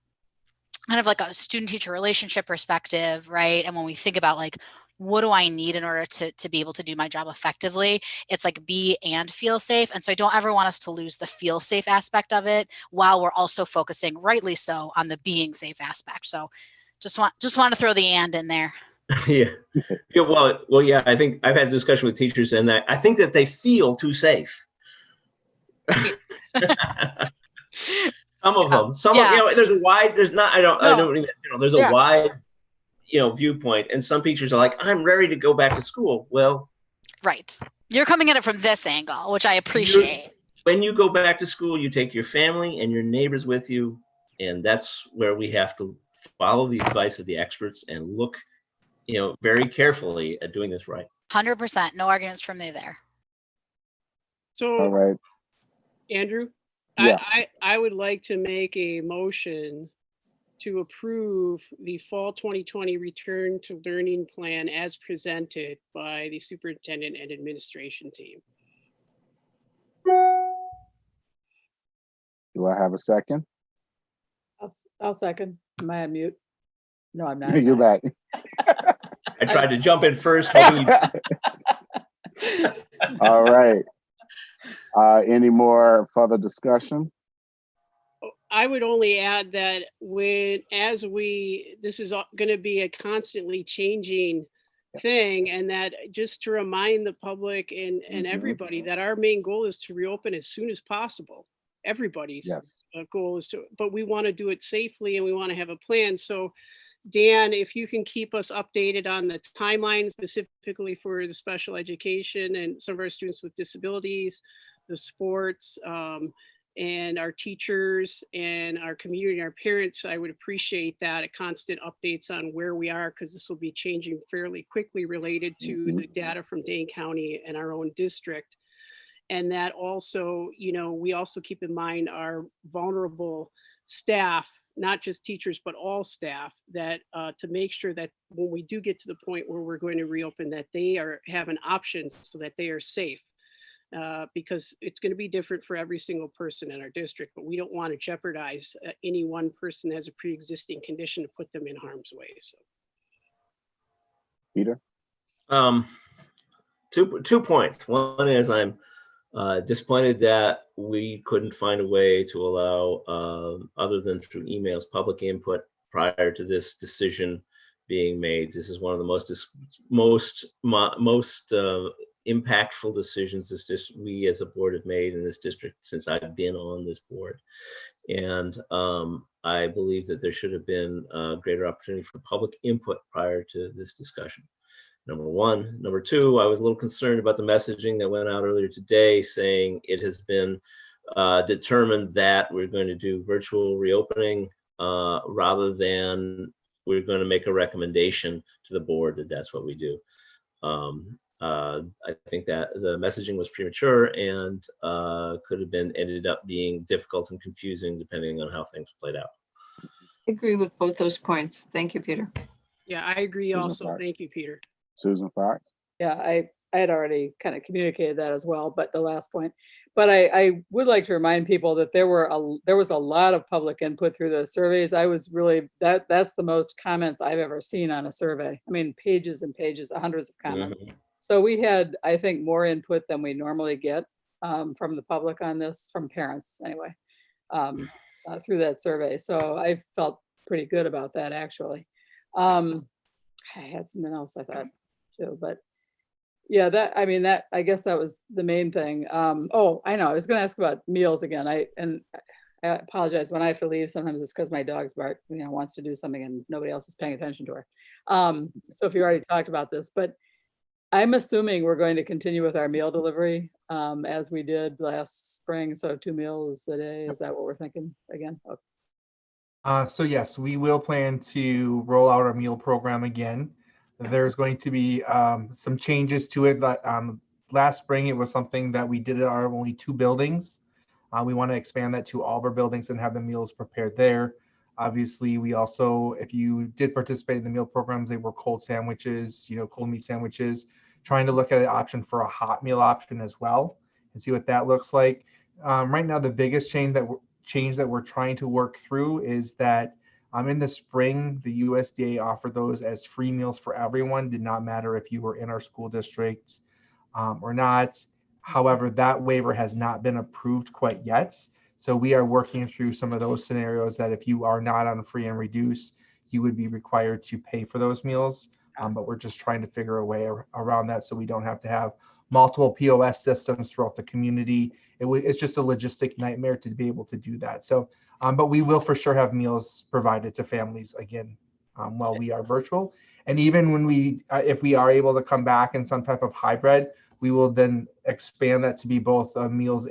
kind of like a student teacher relationship perspective, right? And when we think about like, what do I need in order to be able to do my job effectively? It's like be and feel safe. And so I don't ever want us to lose the feel safe aspect of it while we're also focusing, rightly so, on the being safe aspect. So just want to throw the and in there. Yeah. Yeah. Well, yeah, I think I've had a discussion with teachers and that I think that they feel too safe. Some of them, Yeah. you know, there's a wide, there's not, I don't even, you know, there's a Yeah. wide, you know, viewpoint. And some teachers are like, I'm ready to go back to school. Well, right. You're coming at it from this angle, which I appreciate. When you go back to school, you take your family and your neighbors with you. And that's where we have to follow the advice of the experts and look, you know, very carefully at doing this right. 100%. No arguments from me there. So, All right. Andrew, Yeah. I would like to make a motion to approve the fall 2020 return to learning plan as presented by the superintendent and administration team. Do I have a second? I'll second. Am I on mute? No, I'm not. You're back. I tried to jump in first, hoping you. All right. Any more further discussion? I would only add that this is going to be a constantly changing thing, and that just to remind the public and everybody that our main goal is to reopen as soon as possible. Everybody's goal is to, but we want to do it safely and we want to have a plan. So Dan, if you can keep us updated on the timeline specifically for the special education and some of our students with disabilities, the sports, and our teachers and our community, our parents, I would appreciate that, constant updates on where we are, because this will be changing fairly quickly related to the data from Dane County and our own district. And that also, you know, we also keep in mind our vulnerable staff, not just teachers, but all staff, that to make sure that when we do get to the point where we're going to reopen, that they have an option so that they are safe. Because it's going to be different for every single person in our district, but we don't want to jeopardize any one person that has a pre-existing condition to put them in harm's way. So, Peter? 2 points. One is I'm disappointed that we couldn't find a way to allow, other than through emails, public input prior to this decision being made. This is one of the most impactful decisions we as a board have made in this district since I've been on this board. And I believe that there should have been a greater opportunity for public input prior to this discussion. Number one. Number two, I was a little concerned about the messaging that went out earlier today saying it has been determined that we're going to do virtual reopening rather than we're going to make a recommendation to the board that that's what we do. I think that the messaging was premature and could have ended up being difficult and confusing depending on how things played out. I agree with both those points. Thank you, Peter. yeah, I agree also. Thank you, Peter. Susan Fox? Yeah, I had already kind of communicated that as well, but the last point. But I would like to remind people that there was a lot of public input through the surveys. I was really, that's the most comments I've ever seen on a survey. I mean, pages and pages, hundreds of comments. Mm-hmm. So we had, I think, more input than we normally get from the public on this, from parents anyway, through that survey. So I felt pretty good about that, actually. I had something else I thought too, but yeah, I guess that was the main thing. Oh, I know, I was going to ask about meals again. I apologize when I have to leave. Sometimes it's because my dog's bark, wants to do something and nobody else is paying attention to her. So if you already talked about this, but I'm assuming we're going to continue with our meal delivery as we did last spring. So 2 meals a day. Is that what we're thinking again? Okay. So yes, we will plan to roll out our meal program again. There's going to be some changes to it. Last spring, it was something that we did at our only 2 buildings. We want to expand that to all of our buildings and have the meals prepared there. Obviously, we also, if you did participate in the meal programs, they were cold sandwiches, cold meat sandwiches, trying to look at an option for a hot meal option as well and see what that looks like. Right now, the biggest change that we're trying to work through is that In the spring, the USDA offered those as free meals for everyone. Did not matter if you were in our school district or not. However, that waiver has not been approved quite yet. So we are working through some of those scenarios that if you are not on free and reduced, you would be required to pay for those meals. But we're just trying to figure a way around that so we don't have to have multiple POS systems throughout the community. It's just a logistic nightmare to be able to do that. So, but we will for sure have meals provided to families again while we are virtual. And even when if we are able to come back in some type of hybrid, we will then expand that to be both meals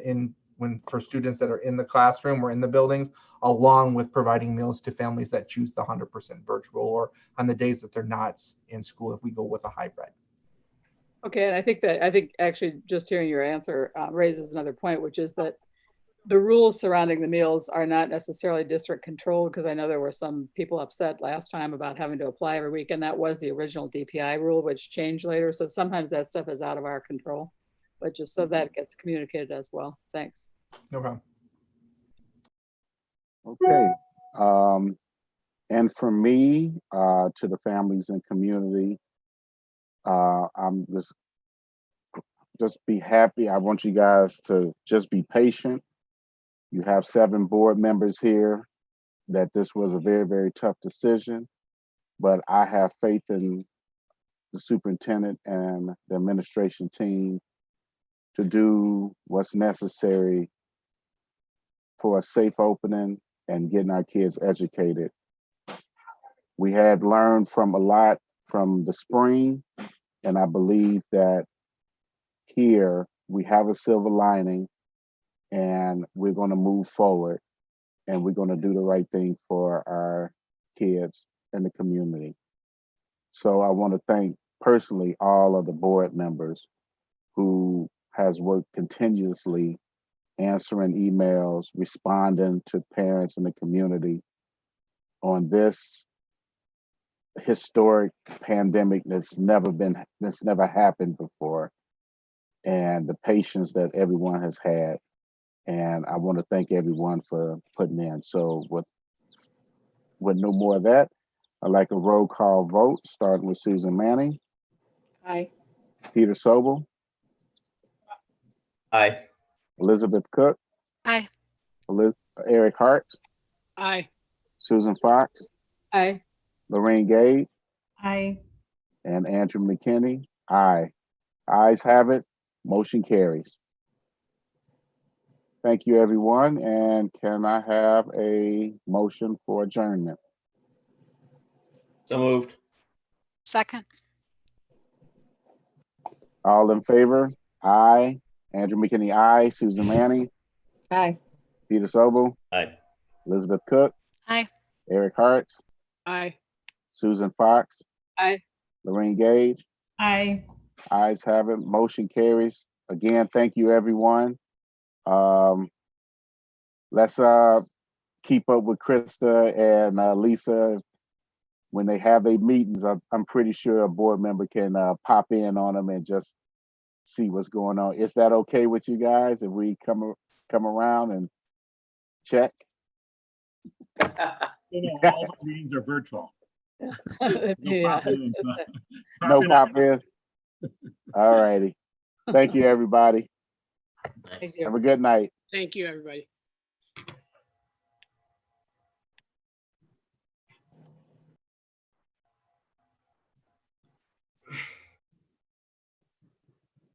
for students that are in the classroom or in the buildings, along with providing meals to families that choose the 100% virtual or on the days that they're not in school if we go with a hybrid. Okay, and I think actually just hearing your answer raises another point, which is that the rules surrounding the meals are not necessarily district controlled, because I know there were some people upset last time about having to apply every week, and that was the original DPI rule, which changed later. So sometimes that stuff is out of our control, but just so that gets communicated as well. Thanks. No problem. Okay. And for me, to the families and community, I'm just be happy. I want you guys to just be patient. You have 7 board members here that this was a very, very tough decision, but I have faith in the superintendent and the administration team to do what's necessary for a safe opening and getting our kids educated. We had learned from a lot from the spring, and I believe that here we have a silver lining and we're going to move forward and we're going to do the right thing for our kids and the community. So I want to thank personally all of the board members who has worked continuously answering emails, responding to parents in the community on this historic pandemic that's never happened before, and the patience that everyone has had. And I want to thank everyone for putting in. So with no more of that, I'd like a roll call vote, starting with Susan Manning. Aye. Peter Sobel. Aye. Elizabeth Cook. Aye. Eric Hart. Aye. Susan Fox. Aye. Lorraine Gage. Aye. And Andrew McKinney. Aye. Ayes have it. Motion carries. Thank you, everyone. And can I have a motion for adjournment? So moved. Second. All in favor? Aye. Andrew McKinney, aye. Susan Manning. Aye. Peter Sobel. Aye. Elizabeth Cook. Aye. Eric Hart. Aye. Susan Fox. Aye. Lorraine Gage. Aye. Ayes have it. Motion carries. Again, thank you, everyone. Let's keep up with Krista and Lisa when they have their meetings. I'm pretty sure a board member can pop in on them and just see what's going on. Is that okay with you guys if we come around and check? All the meetings are virtual. Yeah. No pop in. All righty. Thank you, everybody. Thank you. Have a good night. Thank you, everybody.